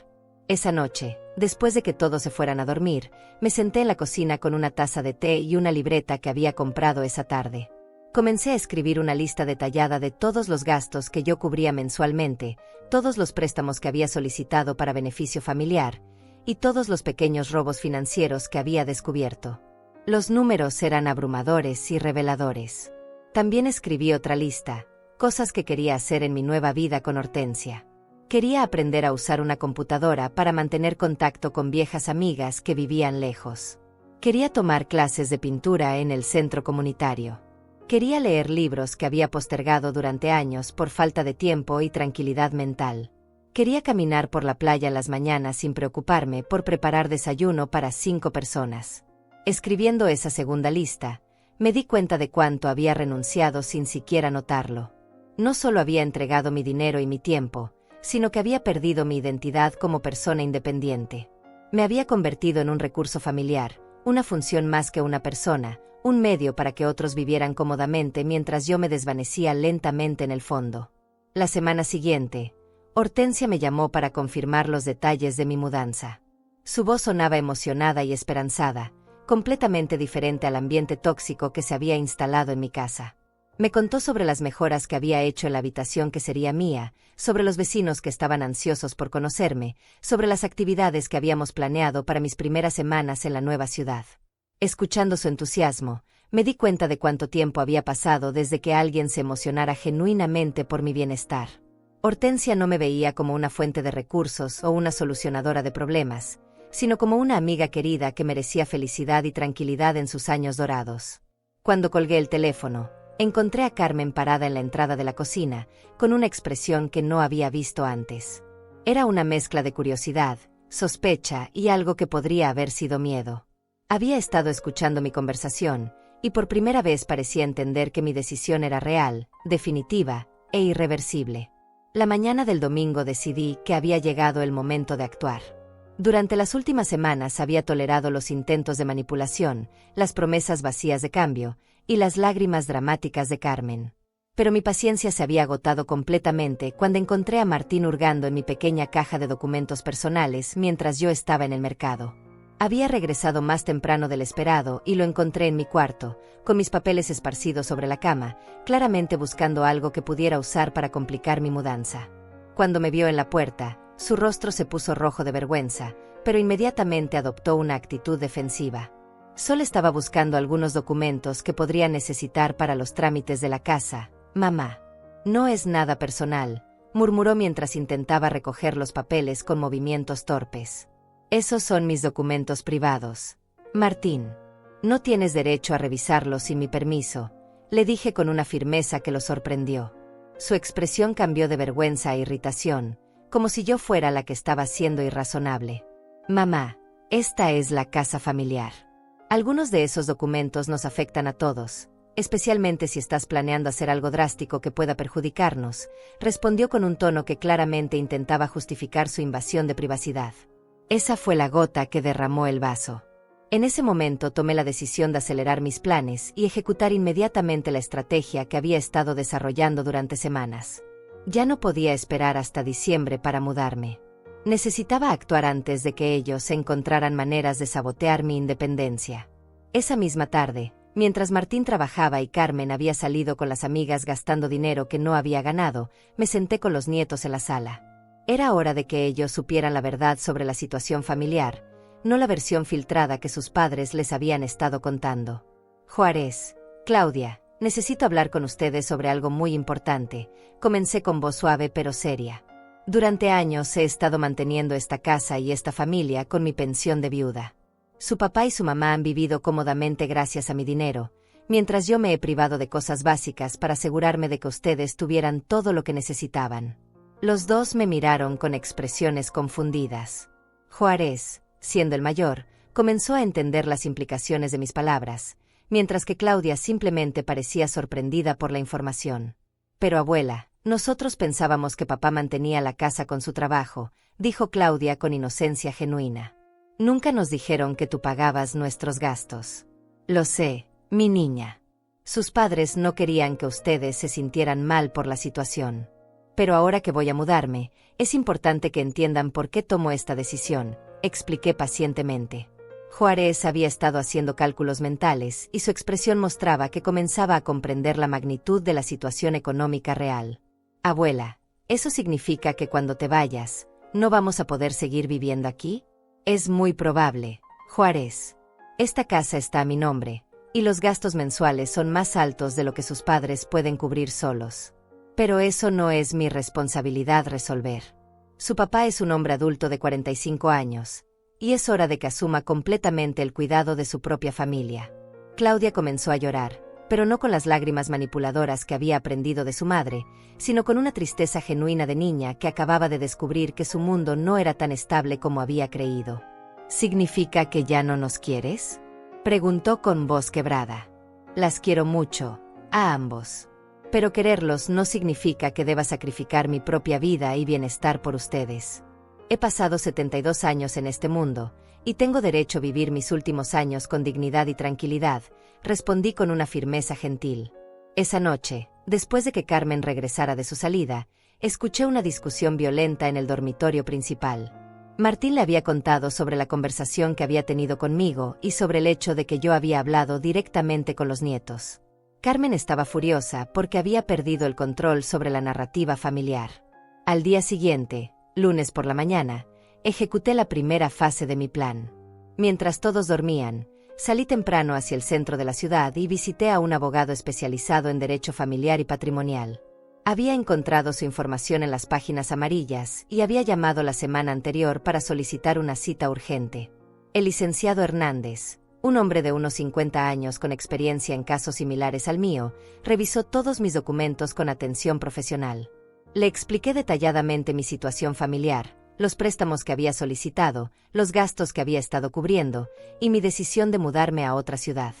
[SPEAKER 1] Esa noche, después de que todos se fueran a dormir, me senté en la cocina con una taza de té y una libreta que había comprado esa tarde. Comencé a escribir una lista detallada de todos los gastos que yo cubría mensualmente, todos los préstamos que había solicitado para beneficio familiar, y todos los pequeños robos financieros que había descubierto. Los números eran abrumadores y reveladores. También escribí otra lista, cosas que quería hacer en mi nueva vida con Hortensia. Quería aprender a usar una computadora para mantener contacto con viejas amigas que vivían lejos. Quería tomar clases de pintura en el centro comunitario. Quería leer libros que había postergado durante años por falta de tiempo y tranquilidad mental. Quería caminar por la playa en las mañanas sin preocuparme por preparar desayuno para 5 personas. Escribiendo esa segunda lista, me di cuenta de cuánto había renunciado sin siquiera notarlo. No solo había entregado mi dinero y mi tiempo, sino que había perdido mi identidad como persona independiente. Me había convertido en un recurso familiar, una función más que una persona, un medio para que otros vivieran cómodamente mientras yo me desvanecía lentamente en el fondo. La semana siguiente, Hortensia me llamó para confirmar los detalles de mi mudanza. Su voz sonaba emocionada y esperanzada, completamente diferente al ambiente tóxico que se había instalado en mi casa. Me contó sobre las mejoras que había hecho en la habitación que sería mía, sobre los vecinos que estaban ansiosos por conocerme, sobre las actividades que habíamos planeado para mis primeras semanas en la nueva ciudad. Escuchando su entusiasmo, me di cuenta de cuánto tiempo había pasado desde que alguien se emocionara genuinamente por mi bienestar. Hortensia no me veía como una fuente de recursos o una solucionadora de problemas, sino como una amiga querida que merecía felicidad y tranquilidad en sus años dorados. Cuando colgué el teléfono, encontré a Carmen parada en la entrada de la cocina, con una expresión que no había visto antes. Era una mezcla de curiosidad, sospecha y algo que podría haber sido miedo. Había estado escuchando mi conversación, y por primera vez parecía entender que mi decisión era real, definitiva e irreversible. La mañana del domingo decidí que había llegado el momento de actuar. Durante las últimas semanas había tolerado los intentos de manipulación, las promesas vacías de cambio y las lágrimas dramáticas de Carmen. Pero mi paciencia se había agotado completamente cuando encontré a Martín hurgando en mi pequeña caja de documentos personales mientras yo estaba en el mercado. Había regresado más temprano del esperado y lo encontré en mi cuarto, con mis papeles esparcidos sobre la cama, claramente buscando algo que pudiera usar para complicar mi mudanza. Cuando me vio en la puerta, su rostro se puso rojo de vergüenza, pero inmediatamente adoptó una actitud defensiva. Solo estaba buscando algunos documentos que podría necesitar para los trámites de la casa, mamá. No es nada personal, murmuró mientras intentaba recoger los papeles con movimientos torpes. Esos son mis documentos privados. Martín, no tienes derecho a revisarlos sin mi permiso, le dije con una firmeza que lo sorprendió. Su expresión cambió de vergüenza a irritación, como si yo fuera la que estaba siendo irrazonable. Mamá, esta es la casa familiar. Algunos de esos documentos nos afectan a todos, especialmente si estás planeando hacer algo drástico que pueda perjudicarnos, respondió con un tono que claramente intentaba justificar su invasión de privacidad. Esa fue la gota que derramó el vaso. En ese momento tomé la decisión de acelerar mis planes y ejecutar inmediatamente la estrategia que había estado desarrollando durante semanas. Ya no podía esperar hasta diciembre para mudarme. Necesitaba actuar antes de que ellos encontraran maneras de sabotear mi independencia. Esa misma tarde, mientras Martín trabajaba y Carmen había salido con las amigas gastando dinero que no había ganado, me senté con los nietos en la sala. Era hora de que ellos supieran la verdad sobre la situación familiar, no la versión filtrada que sus padres les habían estado contando. Juárez, Claudia, necesito hablar con ustedes sobre algo muy importante, comencé con voz suave pero seria. Durante años he estado manteniendo esta casa y esta familia con mi pensión de viuda. Su papá y su mamá han vivido cómodamente gracias a mi dinero, mientras yo me he privado de cosas básicas para asegurarme de que ustedes tuvieran todo lo que necesitaban. Los dos me miraron con expresiones confundidas. Juárez, siendo el mayor, comenzó a entender las implicaciones de mis palabras, mientras que Claudia simplemente parecía sorprendida por la información. Pero abuela, nosotros pensábamos que papá mantenía la casa con su trabajo, dijo Claudia con inocencia genuina. Nunca nos dijeron que tú pagabas nuestros gastos. Lo sé, mi niña. Sus padres no querían que ustedes se sintieran mal por la situación. Pero ahora que voy a mudarme, es importante que entiendan por qué tomo esta decisión, expliqué pacientemente. Juárez había estado haciendo cálculos mentales y su expresión mostraba que comenzaba a comprender la magnitud de la situación económica real. Abuela, ¿eso significa que cuando te vayas, no vamos a poder seguir viviendo aquí? Es muy probable, Juárez. Esta casa está a mi nombre, y los gastos mensuales son más altos de lo que sus padres pueden cubrir solos. Pero eso no es mi responsabilidad resolver. Su papá es un hombre adulto de 45 años, y es hora de que asuma completamente el cuidado de su propia familia. Claudia comenzó a llorar, pero no con las lágrimas manipuladoras que había aprendido de su madre, sino con una tristeza genuina de niña que acababa de descubrir que su mundo no era tan estable como había creído. ¿Significa que ya no nos quieres?, preguntó con voz quebrada. Las quiero mucho, a ambos. Pero quererlos no significa que deba sacrificar mi propia vida y bienestar por ustedes. He pasado 72 años en este mundo, y tengo derecho a vivir mis últimos años con dignidad y tranquilidad, respondí con una firmeza gentil. Esa noche, después de que Carmen regresara de su salida, escuché una discusión violenta en el dormitorio principal. Martín le había contado sobre la conversación que había tenido conmigo y sobre el hecho de que yo había hablado directamente con los nietos. Carmen estaba furiosa porque había perdido el control sobre la narrativa familiar. Al día siguiente, lunes por la mañana, ejecuté la primera fase de mi plan. Mientras todos dormían, salí temprano hacia el centro de la ciudad y visité a un abogado especializado en derecho familiar y patrimonial. Había encontrado su información en las páginas amarillas y había llamado la semana anterior para solicitar una cita urgente. El licenciado Hernández, un hombre de unos 50 años con experiencia en casos similares al mío, revisó todos mis documentos con atención profesional. Le expliqué detalladamente mi situación familiar, los préstamos que había solicitado, los gastos que había estado cubriendo, y mi decisión de mudarme a otra ciudad.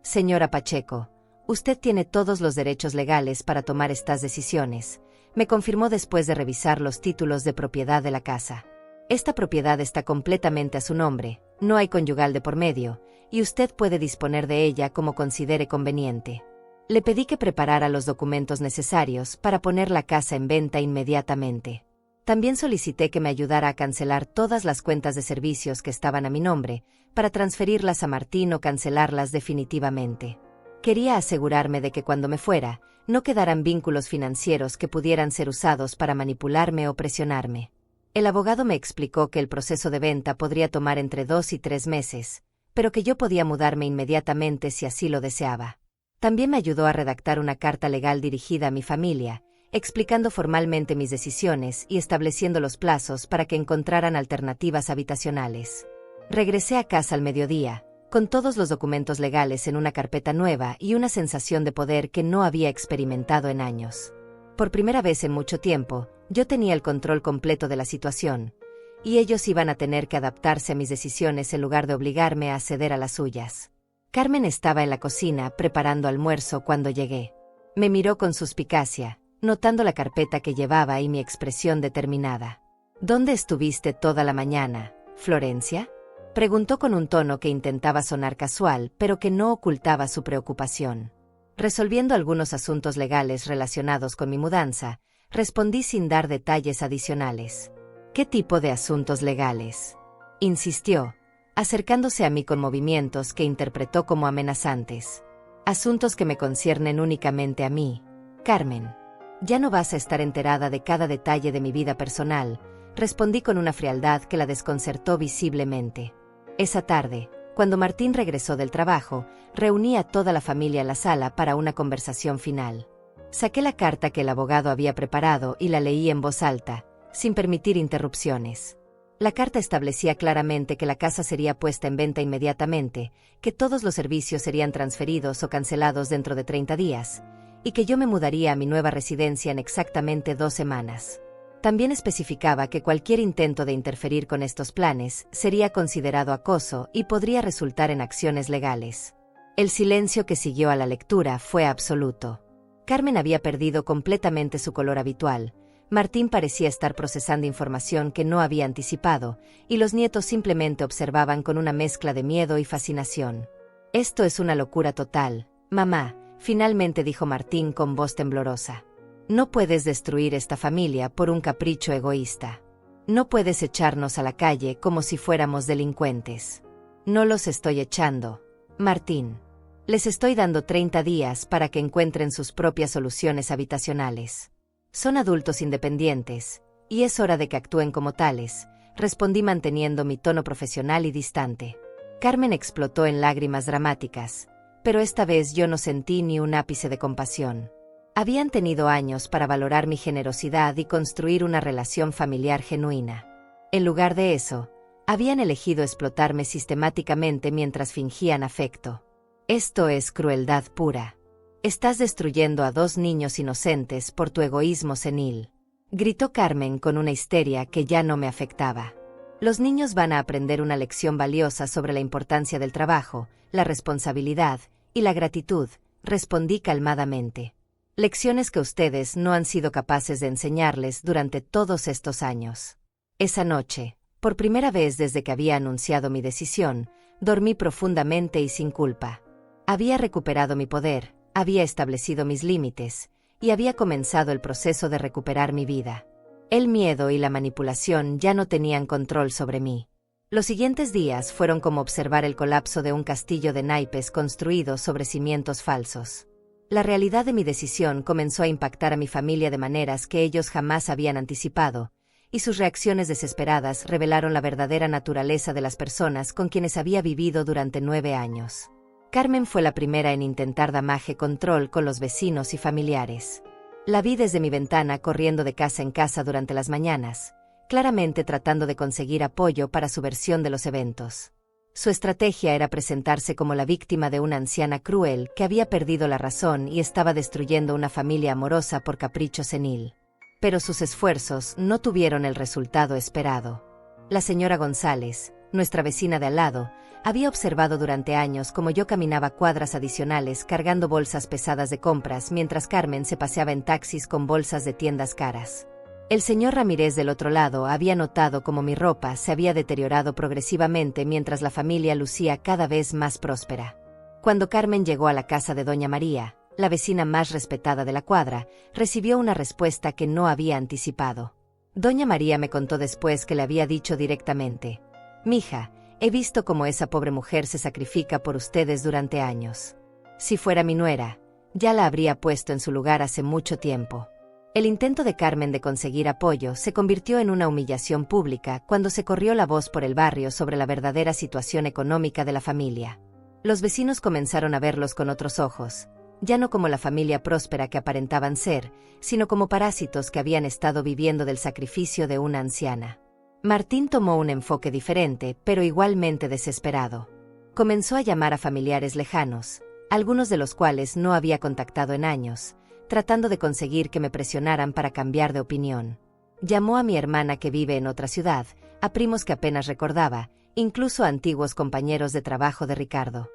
[SPEAKER 1] Señora Pacheco, usted tiene todos los derechos legales para tomar estas decisiones, me confirmó después de revisar los títulos de propiedad de la casa. Esta propiedad está completamente a su nombre, no hay conyugal de por medio, y usted puede disponer de ella como considere conveniente. Le pedí que preparara los documentos necesarios para poner la casa en venta inmediatamente. También solicité que me ayudara a cancelar todas las cuentas de servicios que estaban a mi nombre, para transferirlas a Martín o cancelarlas definitivamente. Quería asegurarme de que cuando me fuera, no quedaran vínculos financieros que pudieran ser usados para manipularme o presionarme. El abogado me explicó que el proceso de venta podría tomar entre 2 y 3 meses, pero que yo podía mudarme inmediatamente si así lo deseaba. También me ayudó a redactar una carta legal dirigida a mi familia, explicando formalmente mis decisiones y estableciendo los plazos para que encontraran alternativas habitacionales. Regresé a casa al mediodía, con todos los documentos legales en una carpeta nueva y una sensación de poder que no había experimentado en años. Por primera vez en mucho tiempo, yo tenía el control completo de la situación, y ellos iban a tener que adaptarse a mis decisiones en lugar de obligarme a ceder a las suyas. Carmen estaba en la cocina preparando almuerzo cuando llegué. Me miró con suspicacia, notando la carpeta que llevaba y mi expresión determinada. ¿Dónde estuviste toda la mañana, Florencia?, preguntó con un tono que intentaba sonar casual, pero que no ocultaba su preocupación. Resolviendo algunos asuntos legales relacionados con mi mudanza, respondí sin dar detalles adicionales. ¿Qué tipo de asuntos legales?, insistió, acercándose a mí con movimientos que interpretó como amenazantes. Asuntos que me conciernen únicamente a mí, Carmen. Ya no vas a estar enterada de cada detalle de mi vida personal, respondí con una frialdad que la desconcertó visiblemente. Esa tarde, cuando Martín regresó del trabajo, reuní a toda la familia en la sala para una conversación final. Saqué la carta que el abogado había preparado y la leí en voz alta, sin permitir interrupciones. La carta establecía claramente que la casa sería puesta en venta inmediatamente, que todos los servicios serían transferidos o cancelados dentro de 30 días, y que yo me mudaría a mi nueva residencia en exactamente 2 semanas. También especificaba que cualquier intento de interferir con estos planes sería considerado acoso y podría resultar en acciones legales. El silencio que siguió a la lectura fue absoluto. Carmen había perdido completamente su color habitual. Martín parecía estar procesando información que no había anticipado, y los nietos simplemente observaban con una mezcla de miedo y fascinación. «Esto es una locura total, mamá», finalmente dijo Martín con voz temblorosa. «No puedes destruir esta familia por un capricho egoísta. No puedes echarnos a la calle como si fuéramos delincuentes». «No los estoy echando, Martín. Les estoy dando 30 días para que encuentren sus propias soluciones habitacionales. Son adultos independientes, y es hora de que actúen como tales», respondí manteniendo mi tono profesional y distante. Carmen explotó en lágrimas dramáticas, pero esta vez yo no sentí ni un ápice de compasión. Habían tenido años para valorar mi generosidad y construir una relación familiar genuina. En lugar de eso, habían elegido explotarme sistemáticamente mientras fingían afecto. «Esto es crueldad pura. Estás destruyendo a 2 niños inocentes por tu egoísmo senil», gritó Carmen con una histeria que ya no me afectaba. «Los niños van a aprender una lección valiosa sobre la importancia del trabajo, la responsabilidad y la gratitud», respondí calmadamente. «Lecciones que ustedes no han sido capaces de enseñarles durante todos estos años». Esa noche, por primera vez desde que había anunciado mi decisión, dormí profundamente y sin culpa. Había recuperado mi poder, había establecido mis límites, y había comenzado el proceso de recuperar mi vida. El miedo y la manipulación ya no tenían control sobre mí. Los siguientes días fueron como observar el colapso de un castillo de naipes construido sobre cimientos falsos. La realidad de mi decisión comenzó a impactar a mi familia de maneras que ellos jamás habían anticipado, y sus reacciones desesperadas revelaron la verdadera naturaleza de las personas con quienes había vivido durante 9 años. Carmen fue la primera en intentar damage control con los vecinos y familiares. La vi desde mi ventana corriendo de casa en casa durante las mañanas, claramente tratando de conseguir apoyo para su versión de los eventos. Su estrategia era presentarse como la víctima de una anciana cruel que había perdido la razón y estaba destruyendo una familia amorosa por capricho senil. Pero sus esfuerzos no tuvieron el resultado esperado. La señora González, nuestra vecina de al lado, había observado durante años cómo yo caminaba cuadras adicionales cargando bolsas pesadas de compras mientras Carmen se paseaba en taxis con bolsas de tiendas caras. El señor Ramírez del otro lado había notado cómo mi ropa se había deteriorado progresivamente mientras la familia lucía cada vez más próspera. Cuando Carmen llegó a la casa de doña María, la vecina más respetada de la cuadra, recibió una respuesta que no había anticipado. Doña María me contó después que le había dicho directamente: «Mija, he visto cómo esa pobre mujer se sacrifica por ustedes durante años. Si fuera mi nuera, ya la habría puesto en su lugar hace mucho tiempo». El intento de Carmen de conseguir apoyo se convirtió en una humillación pública cuando se corrió la voz por el barrio sobre la verdadera situación económica de la familia. Los vecinos comenzaron a verlos con otros ojos, ya no como la familia próspera que aparentaban ser, sino como parásitos que habían estado viviendo del sacrificio de una anciana. Martín tomó un enfoque diferente, pero igualmente desesperado. Comenzó a llamar a familiares lejanos, algunos de los cuales no había contactado en años, tratando de conseguir que me presionaran para cambiar de opinión. Llamó a mi hermana que vive en otra ciudad, a primos que apenas recordaba, incluso a antiguos compañeros de trabajo de Ricardo.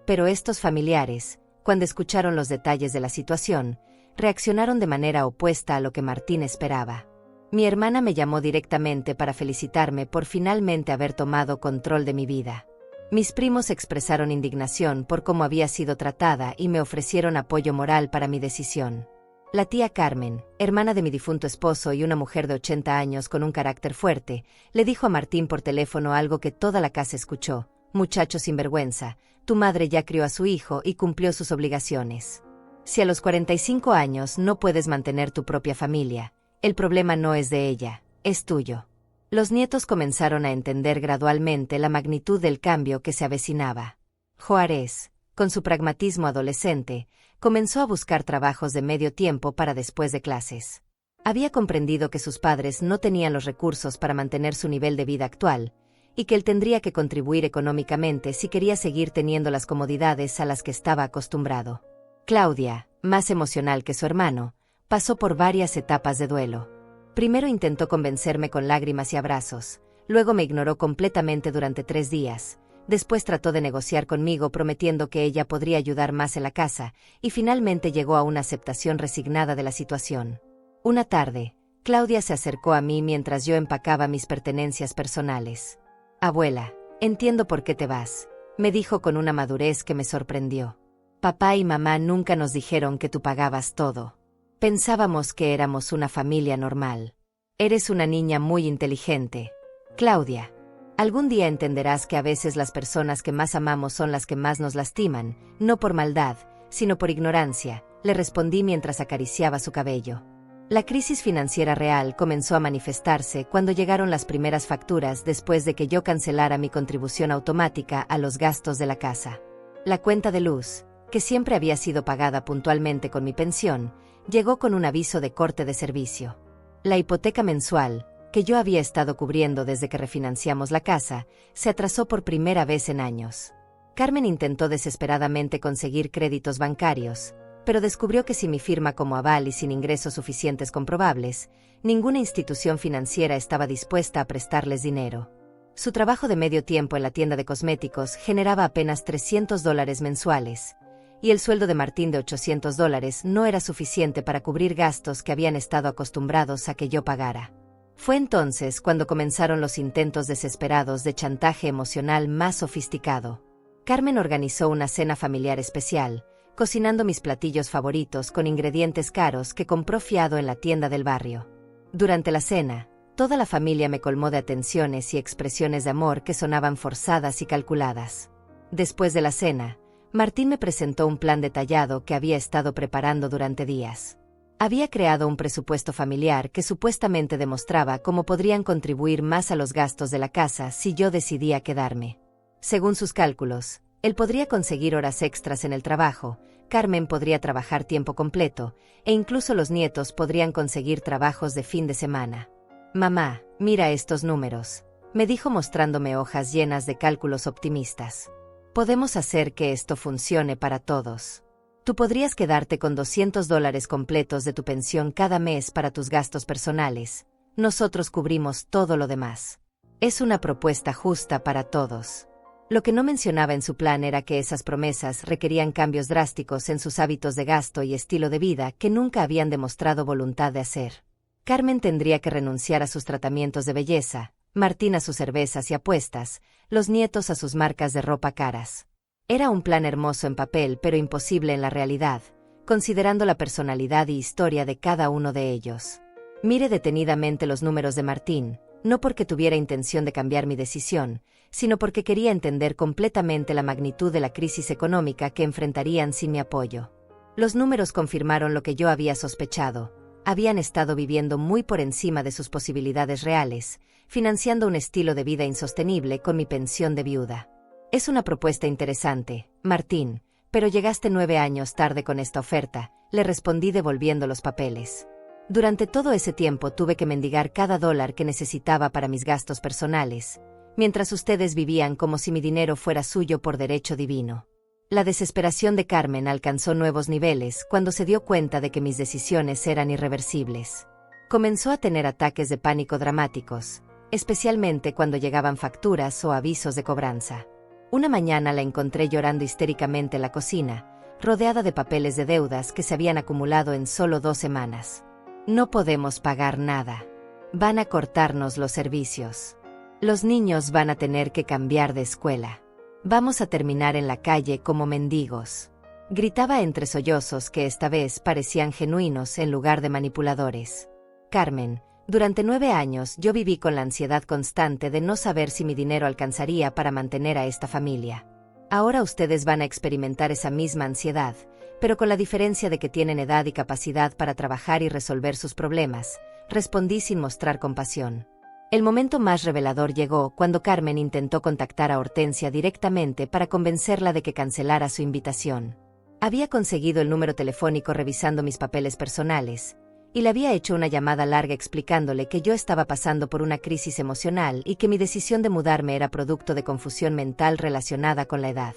[SPEAKER 1] Pero estos familiares, cuando escucharon los detalles de la situación, reaccionaron de manera opuesta a lo que Martín esperaba. Mi hermana me llamó directamente para felicitarme por finalmente haber tomado control de mi vida. Mis primos expresaron indignación por cómo había sido tratada y me ofrecieron apoyo moral para mi decisión. La tía Carmen, hermana de mi difunto esposo y una mujer de 80 años con un carácter fuerte, le dijo a Martín por teléfono algo que toda la casa escuchó: «Muchacho sinvergüenza, tu madre ya crió a su hijo y cumplió sus obligaciones. Si a los 45 años no puedes mantener tu propia familia, el problema no es de ella, es tuyo». Los nietos comenzaron a entender gradualmente la magnitud del cambio que se avecinaba. Juárez, con su pragmatismo adolescente, comenzó a buscar trabajos de medio tiempo para después de clases. Había comprendido que sus padres no tenían los recursos para mantener su nivel de vida actual, y que él tendría que contribuir económicamente si quería seguir teniendo las comodidades a las que estaba acostumbrado. Claudia, más emocional que su hermano, pasó por varias etapas de duelo. Primero intentó convencerme con lágrimas y abrazos, luego me ignoró completamente durante 3 días, después trató de negociar conmigo prometiendo que ella podría ayudar más en la casa, y finalmente llegó a una aceptación resignada de la situación. Una tarde, Claudia se acercó a mí mientras yo empacaba mis pertenencias personales. «Abuela, entiendo por qué te vas», me dijo con una madurez que me sorprendió. «Papá y mamá nunca nos dijeron que tú pagabas todo. Pensábamos que éramos una familia normal. Eres una niña muy inteligente, Claudia. Algún día entenderás que a veces las personas que más amamos son las que más nos lastiman, no por maldad, sino por ignorancia», le respondí mientras acariciaba su cabello. La crisis financiera real comenzó a manifestarse cuando llegaron las primeras facturas después de que yo cancelara mi contribución automática a los gastos de la casa. La cuenta de luz, que siempre había sido pagada puntualmente con mi pensión, llegó con un aviso de corte de servicio. La hipoteca mensual, que yo había estado cubriendo desde que refinanciamos la casa, se atrasó por primera vez en años. Carmen intentó desesperadamente conseguir créditos bancarios, pero descubrió que sin mi firma como aval y sin ingresos suficientes comprobables, ninguna institución financiera estaba dispuesta a prestarles dinero. Su trabajo de medio tiempo en la tienda de cosméticos generaba apenas $300 mensuales, y el sueldo de Martín de $800 no era suficiente para cubrir gastos que habían estado acostumbrados a que yo pagara. Fue entonces cuando comenzaron los intentos desesperados de chantaje emocional más sofisticado. Carmen organizó una cena familiar especial, cocinando mis platillos favoritos con ingredientes caros que compró fiado en la tienda del barrio. Durante la cena, toda la familia me colmó de atenciones y expresiones de amor que sonaban forzadas y calculadas. Después de la cena, Martín me presentó un plan detallado que había estado preparando durante días. Había creado un presupuesto familiar que supuestamente demostraba cómo podrían contribuir más a los gastos de la casa si yo decidía quedarme. Según sus cálculos, él podría conseguir horas extras en el trabajo, Carmen podría trabajar tiempo completo, e incluso los nietos podrían conseguir trabajos de fin de semana. «Mamá, mira estos números», me dijo mostrándome hojas llenas de cálculos optimistas. «Podemos hacer que esto funcione para todos. Tú podrías quedarte con $200 completos de tu pensión cada mes para tus gastos personales. Nosotros cubrimos todo lo demás. Es una propuesta justa para todos». Lo que no mencionaba en su plan era que esas promesas requerían cambios drásticos en sus hábitos de gasto y estilo de vida que nunca habían demostrado voluntad de hacer. Carmen tendría que renunciar a sus tratamientos de belleza, Martín a sus cervezas y apuestas, los nietos a sus marcas de ropa caras. Era un plan hermoso en papel pero imposible en la realidad, considerando la personalidad y historia de cada uno de ellos. Mire detenidamente los números de Martín, no porque tuviera intención de cambiar mi decisión, sino porque quería entender completamente la magnitud de la crisis económica que enfrentarían sin mi apoyo. Los números confirmaron lo que yo había sospechado. Habían estado viviendo muy por encima de sus posibilidades reales, financiando un estilo de vida insostenible con mi pensión de viuda. «Es una propuesta interesante, Martín, pero llegaste 9 años tarde con esta oferta», le respondí devolviendo los papeles. Durante todo ese tiempo tuve que mendigar cada dólar que necesitaba para mis gastos personales, mientras ustedes vivían como si mi dinero fuera suyo por derecho divino. La desesperación de Carmen alcanzó nuevos niveles cuando se dio cuenta de que mis decisiones eran irreversibles. Comenzó a tener ataques de pánico dramáticos, especialmente cuando llegaban facturas o avisos de cobranza. Una mañana la encontré llorando histéricamente en la cocina, rodeada de papeles de deudas que se habían acumulado en solo 2 semanas. «No podemos pagar nada. Van a cortarnos los servicios. Los niños van a tener que cambiar de escuela. Vamos a terminar en la calle como mendigos», gritaba entre sollozos que esta vez parecían genuinos en lugar de manipuladores. «Carmen, durante 9 años yo viví con la ansiedad constante de no saber si mi dinero alcanzaría para mantener a esta familia. Ahora ustedes van a experimentar esa misma ansiedad, pero con la diferencia de que tienen edad y capacidad para trabajar y resolver sus problemas», respondí sin mostrar compasión. El momento más revelador llegó cuando Carmen intentó contactar a Hortensia directamente para convencerla de que cancelara su invitación. Había conseguido el número telefónico revisando mis papeles personales, y le había hecho una llamada larga explicándole que yo estaba pasando por una crisis emocional y que mi decisión de mudarme era producto de confusión mental relacionada con la edad.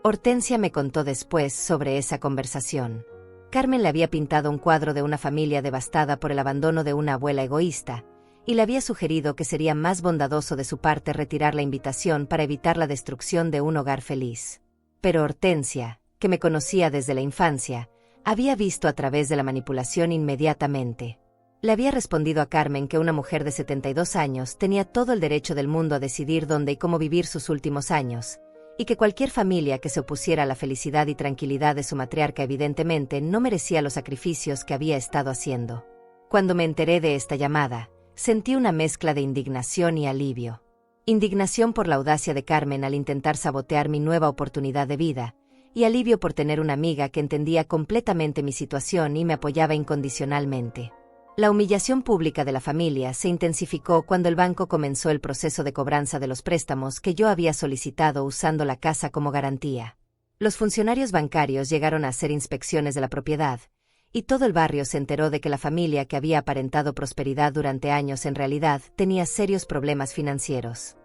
[SPEAKER 1] Hortensia me contó después sobre esa conversación. Carmen le había pintado un cuadro de una familia devastada por el abandono de una abuela egoísta, y le había sugerido que sería más bondadoso de su parte retirar la invitación para evitar la destrucción de un hogar feliz. Pero Hortensia, que me conocía desde la infancia, había visto a través de la manipulación inmediatamente. Le había respondido a Carmen que una mujer de 72 años tenía todo el derecho del mundo a decidir dónde y cómo vivir sus últimos años, y que cualquier familia que se opusiera a la felicidad y tranquilidad de su matriarca evidentemente no merecía los sacrificios que había estado haciendo. Cuando me enteré de esta llamada, sentí una mezcla de indignación y alivio. Indignación por la audacia de Carmen al intentar sabotear mi nueva oportunidad de vida, y alivio por tener una amiga que entendía completamente mi situación y me apoyaba incondicionalmente. La humillación pública de la familia se intensificó cuando el banco comenzó el proceso de cobranza de los préstamos que yo había solicitado usando la casa como garantía. Los funcionarios bancarios llegaron a hacer inspecciones de la propiedad, y todo el barrio se enteró de que la familia que había aparentado prosperidad durante años en realidad tenía serios problemas financieros.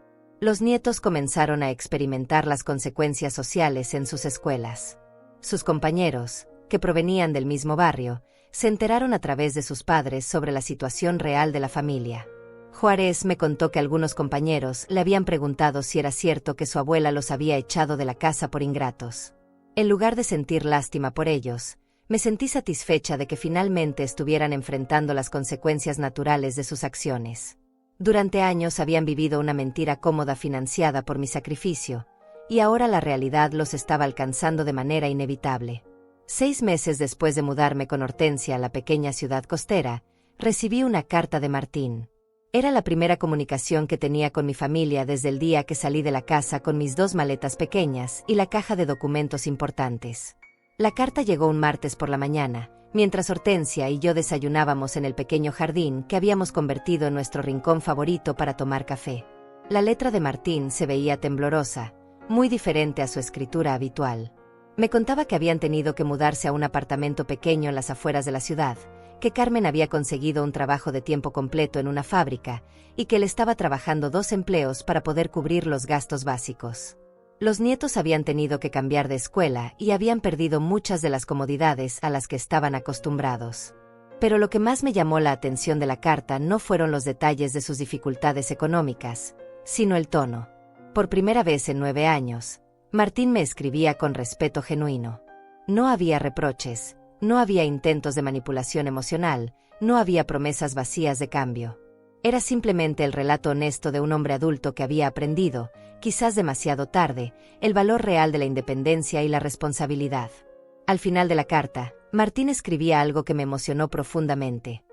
[SPEAKER 1] Los nietos comenzaron a experimentar las consecuencias sociales en sus escuelas. Sus compañeros, que provenían del mismo barrio, se enteraron a través de sus padres sobre la situación real de la familia. Juárez me contó que algunos compañeros le habían preguntado si era cierto que su abuela los había echado de la casa por ingratos. En lugar de sentir lástima por ellos, me sentí satisfecha de que finalmente estuvieran enfrentando las consecuencias naturales de sus acciones. Durante años habían vivido una mentira cómoda financiada por mi sacrificio, y ahora la realidad los estaba alcanzando de manera inevitable. 6 meses después de mudarme con Hortensia a la pequeña ciudad costera, recibí una carta de Martín. Era la primera comunicación que tenía con mi familia desde el día que salí de la casa con mis 2 maletas pequeñas y la caja de documentos importantes. La carta llegó un martes por la mañana, mientras Hortensia y yo desayunábamos en el pequeño jardín que habíamos convertido en nuestro rincón favorito para tomar café. La letra de Martín se veía temblorosa, muy diferente a su escritura habitual. Me contaba que habían tenido que mudarse a un apartamento pequeño en las afueras de la ciudad, que Carmen había conseguido un trabajo de tiempo completo en una fábrica, y que él estaba trabajando 2 empleos para poder cubrir los gastos básicos. Los nietos habían tenido que cambiar de escuela y habían perdido muchas de las comodidades a las que estaban acostumbrados. Pero lo que más me llamó la atención de la carta no fueron los detalles de sus dificultades económicas, sino el tono. Por primera vez en 9 años, Martín me escribía con respeto genuino. No había reproches, no había intentos de manipulación emocional, no había promesas vacías de cambio. Era simplemente el relato honesto de un hombre adulto que había aprendido, quizás demasiado tarde, el valor real de la independencia y la responsabilidad. Al final de la carta, Martín escribía algo que me emocionó profundamente.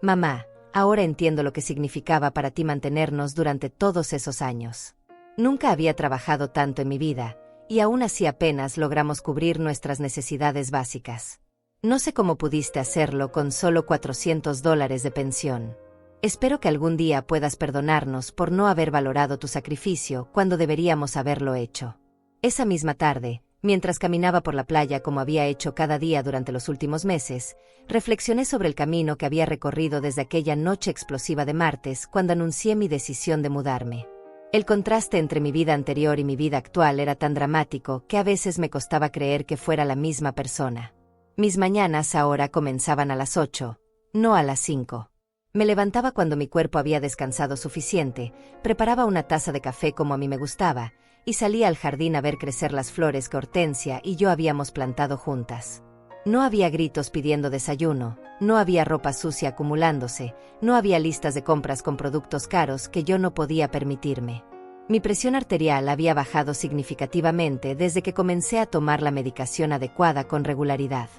[SPEAKER 1] Mamá, ahora entiendo lo que significaba para ti mantenernos durante todos esos años. Nunca había trabajado tanto en mi vida, y aún así apenas logramos cubrir nuestras necesidades básicas. No sé cómo pudiste hacerlo con solo $400 de pensión. Espero que algún día puedas perdonarnos por no haber valorado tu sacrificio cuando deberíamos haberlo hecho. Esa misma tarde, mientras caminaba por la playa como había hecho cada día durante los últimos meses, reflexioné sobre el camino que había recorrido desde aquella noche explosiva de martes cuando anuncié mi decisión de mudarme. El contraste entre mi vida anterior y mi vida actual era tan dramático que a veces me costaba creer que fuera la misma persona. Mis mañanas ahora comenzaban a las 8, no a las 5. Me levantaba cuando mi cuerpo había descansado suficiente, preparaba una taza de café como a mí me gustaba, y salía al jardín a ver crecer las flores que Hortensia y yo habíamos plantado juntas. No había gritos pidiendo desayuno, no había ropa sucia acumulándose, no había listas de compras con productos caros que yo no podía permitirme. Mi presión arterial había bajado significativamente desde que comencé a tomar la medicación adecuada con regularidad.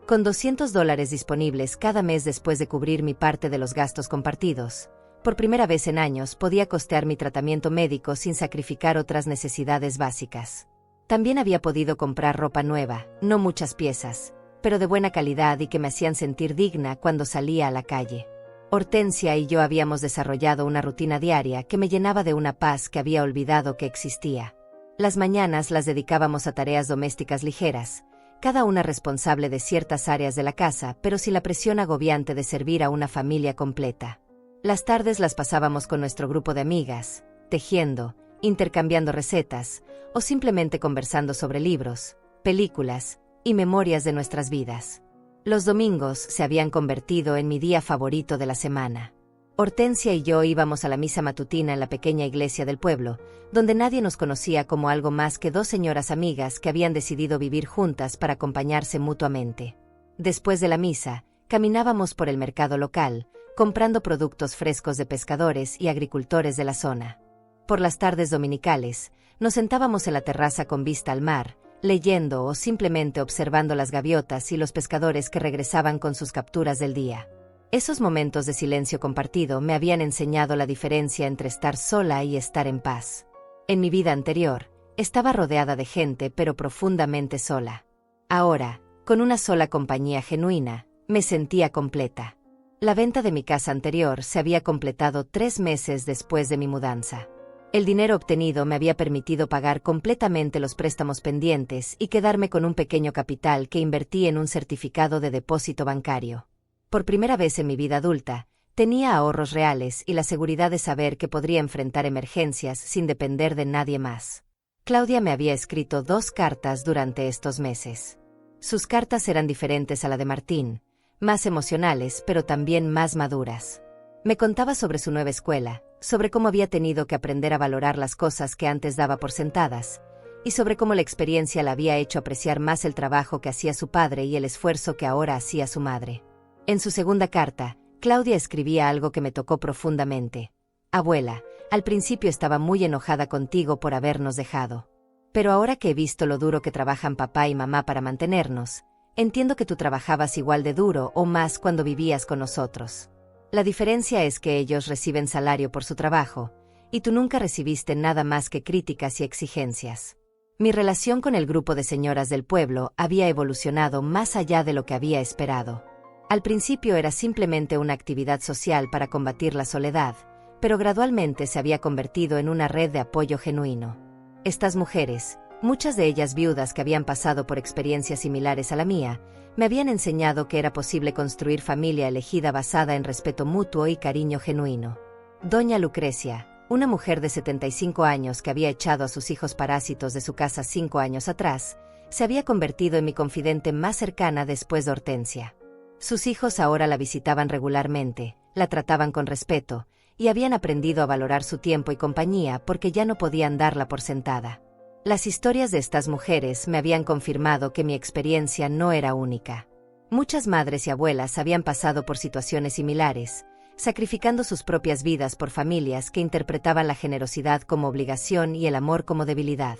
[SPEAKER 1] Con $200 disponibles cada mes después de cubrir mi parte de los gastos compartidos, por primera vez en años podía costear mi tratamiento médico sin sacrificar otras necesidades básicas. También había podido comprar ropa nueva, no muchas piezas, pero de buena calidad y que me hacían sentir digna cuando salía a la calle. Hortensia y yo habíamos desarrollado una rutina diaria que me llenaba de una paz que había olvidado que existía. Las mañanas las dedicábamos a tareas domésticas ligeras, cada una responsable de ciertas áreas de la casa, pero sin la presión agobiante de servir a una familia completa. Las tardes las pasábamos con nuestro grupo de amigas, tejiendo, intercambiando recetas, o simplemente conversando sobre libros, películas y memorias de nuestras vidas. Los domingos se habían convertido en mi día favorito de la semana. Hortensia y yo íbamos a la misa matutina en la pequeña iglesia del pueblo, donde nadie nos conocía como algo más que dos señoras amigas que habían decidido vivir juntas para acompañarse mutuamente. Después de la misa, caminábamos por el mercado local, comprando productos frescos de pescadores y agricultores de la zona. Por las tardes dominicales, nos sentábamos en la terraza con vista al mar, leyendo o simplemente observando las gaviotas y los pescadores que regresaban con sus capturas del día. Esos momentos de silencio compartido me habían enseñado la diferencia entre estar sola y estar en paz. En mi vida anterior, estaba rodeada de gente pero profundamente sola. Ahora, con una sola compañía genuina, me sentía completa. La venta de mi casa anterior se había completado 3 meses después de mi mudanza. El dinero obtenido me había permitido pagar completamente los préstamos pendientes y quedarme con un pequeño capital que invertí en un certificado de depósito bancario. Por primera vez en mi vida adulta, tenía ahorros reales y la seguridad de saber que podría enfrentar emergencias sin depender de nadie más. Claudia me había escrito 2 cartas durante estos meses. Sus cartas eran diferentes a la de Martín, más emocionales pero también más maduras. Me contaba sobre su nueva escuela, sobre cómo había tenido que aprender a valorar las cosas que antes daba por sentadas, y sobre cómo la experiencia la había hecho apreciar más el trabajo que hacía su padre y el esfuerzo que ahora hacía su madre. En su segunda carta, Claudia escribía algo que me tocó profundamente. Abuela, al principio estaba muy enojada contigo por habernos dejado. Pero ahora que he visto lo duro que trabajan papá y mamá para mantenernos, entiendo que tú trabajabas igual de duro o más cuando vivías con nosotros. La diferencia es que ellos reciben salario por su trabajo, y tú nunca recibiste nada más que críticas y exigencias. Mi relación con el grupo de señoras del pueblo había evolucionado más allá de lo que había esperado. Al principio era simplemente una actividad social para combatir la soledad, pero gradualmente se había convertido en una red de apoyo genuino. Estas mujeres, muchas de ellas viudas que habían pasado por experiencias similares a la mía, me habían enseñado que era posible construir familia elegida basada en respeto mutuo y cariño genuino. Doña Lucrecia, una mujer de 75 años que había echado a sus hijos parásitos de su casa 5 años atrás, se había convertido en mi confidente más cercana después de Hortensia. Sus hijos ahora la visitaban regularmente, la trataban con respeto, y habían aprendido a valorar su tiempo y compañía porque ya no podían darla por sentada. Las historias de estas mujeres me habían confirmado que mi experiencia no era única. Muchas madres y abuelas habían pasado por situaciones similares, sacrificando sus propias vidas por familias que interpretaban la generosidad como obligación y el amor como debilidad.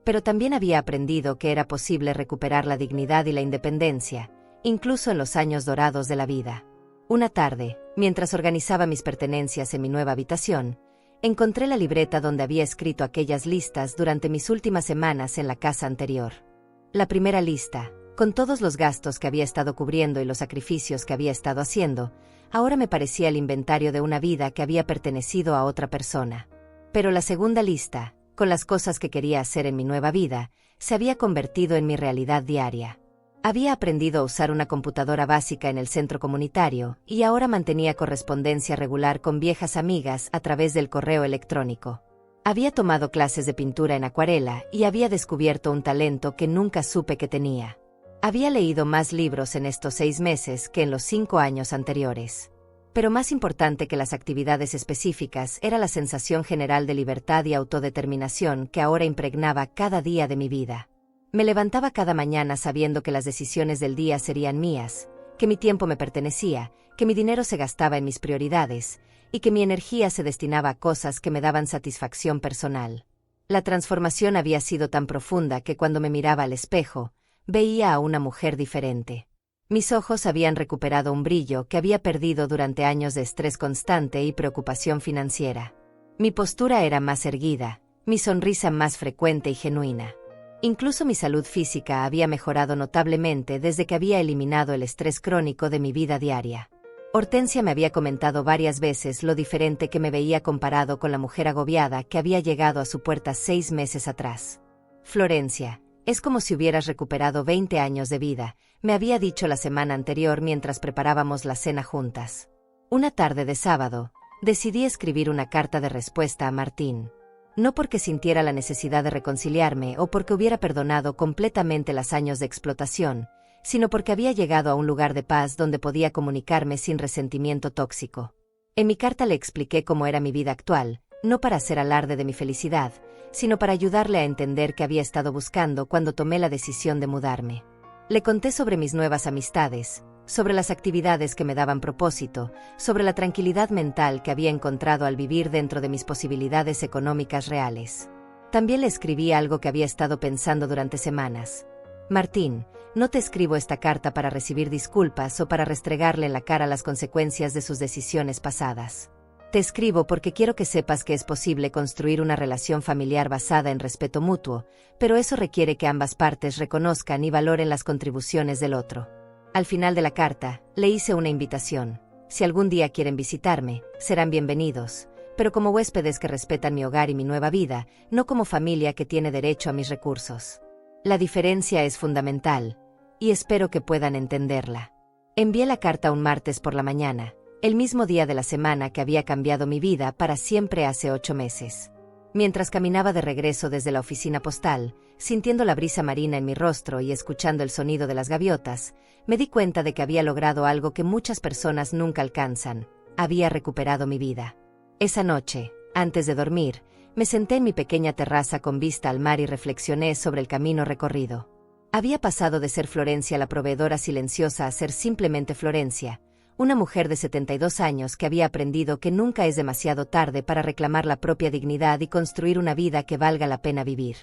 [SPEAKER 1] Pero también había aprendido que era posible recuperar la dignidad y la independencia, incluso en los años dorados de la vida. Una tarde, mientras organizaba mis pertenencias en mi nueva habitación, encontré la libreta donde había escrito aquellas listas durante mis últimas semanas en la casa anterior. La primera lista, con todos los gastos que había estado cubriendo y los sacrificios que había estado haciendo, ahora me parecía el inventario de una vida que había pertenecido a otra persona. Pero la segunda lista, con las cosas que quería hacer en mi nueva vida, se había convertido en mi realidad diaria. Había aprendido a usar una computadora básica en el centro comunitario y ahora mantenía correspondencia regular con viejas amigas a través del correo electrónico. Había tomado clases de pintura en acuarela y había descubierto un talento que nunca supe que tenía. Había leído más libros en estos 6 meses que en los 5 años anteriores. Pero más importante que las actividades específicas era la sensación general de libertad y autodeterminación que ahora impregnaba cada día de mi vida. Me levantaba cada mañana sabiendo que las decisiones del día serían mías, que mi tiempo me pertenecía, que mi dinero se gastaba en mis prioridades, y que mi energía se destinaba a cosas que me daban satisfacción personal. La transformación había sido tan profunda que cuando me miraba al espejo, veía a una mujer diferente. Mis ojos habían recuperado un brillo que había perdido durante años de estrés constante y preocupación financiera. Mi postura era más erguida, mi sonrisa más frecuente y genuina. Incluso mi salud física había mejorado notablemente desde que había eliminado el estrés crónico de mi vida diaria. Hortensia me había comentado varias veces lo diferente que me veía comparado con la mujer agobiada que había llegado a su puerta 6 meses atrás. Florencia, Es como si hubieras recuperado 20 años de vida, me había dicho la semana anterior mientras preparábamos la cena juntas. Una tarde de sábado, decidí escribir una carta de respuesta a Martín. No porque sintiera la necesidad de reconciliarme o porque hubiera perdonado completamente los años de explotación, sino porque había llegado a un lugar de paz donde podía comunicarme sin resentimiento tóxico. En mi carta le expliqué cómo era mi vida actual, no para hacer alarde de mi felicidad, sino para ayudarle a entender qué había estado buscando cuando tomé la decisión de mudarme. Le conté sobre mis nuevas amistades, sobre las actividades que me daban propósito, sobre la tranquilidad mental que había encontrado al vivir dentro de mis posibilidades económicas reales. También le escribí algo que había estado pensando durante semanas. Martín, no te escribo esta carta para recibir disculpas o para restregarle en la cara las consecuencias de sus decisiones pasadas. Te escribo porque quiero que sepas que es posible construir una relación familiar basada en respeto mutuo, pero eso requiere que ambas partes reconozcan y valoren las contribuciones del otro. Al final de la carta, le hice una invitación. Si algún día quieren visitarme, serán bienvenidos, pero como huéspedes que respetan mi hogar y mi nueva vida, no como familia que tiene derecho a mis recursos. La diferencia es fundamental, y espero que puedan entenderla. Envié la carta un martes por la mañana, el mismo día de la semana que había cambiado mi vida para siempre hace 8 meses. Mientras caminaba de regreso desde la oficina postal, sintiendo la brisa marina en mi rostro y escuchando el sonido de las gaviotas, me di cuenta de que había logrado algo que muchas personas nunca alcanzan: había recuperado mi vida. Esa noche, antes de dormir, me senté en mi pequeña terraza con vista al mar y reflexioné sobre el camino recorrido. Había pasado de ser Florencia la proveedora silenciosa a ser simplemente Florencia, una mujer de 72 años que había aprendido que nunca es demasiado tarde para reclamar la propia dignidad y construir una vida que valga la pena vivir.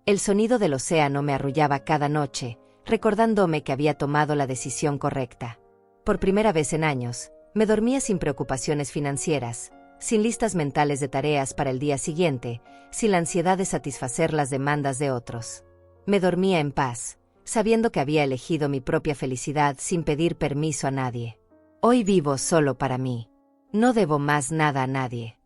[SPEAKER 1] El sonido del océano me arrullaba cada noche, recordándome que había tomado la decisión correcta. Por primera vez en años, me dormía sin preocupaciones financieras, sin listas mentales de tareas para el día siguiente, sin la ansiedad de satisfacer las demandas de otros. Me dormía en paz, sabiendo que había elegido mi propia felicidad sin pedir permiso a nadie. Hoy vivo solo para mí. No debo más nada a nadie.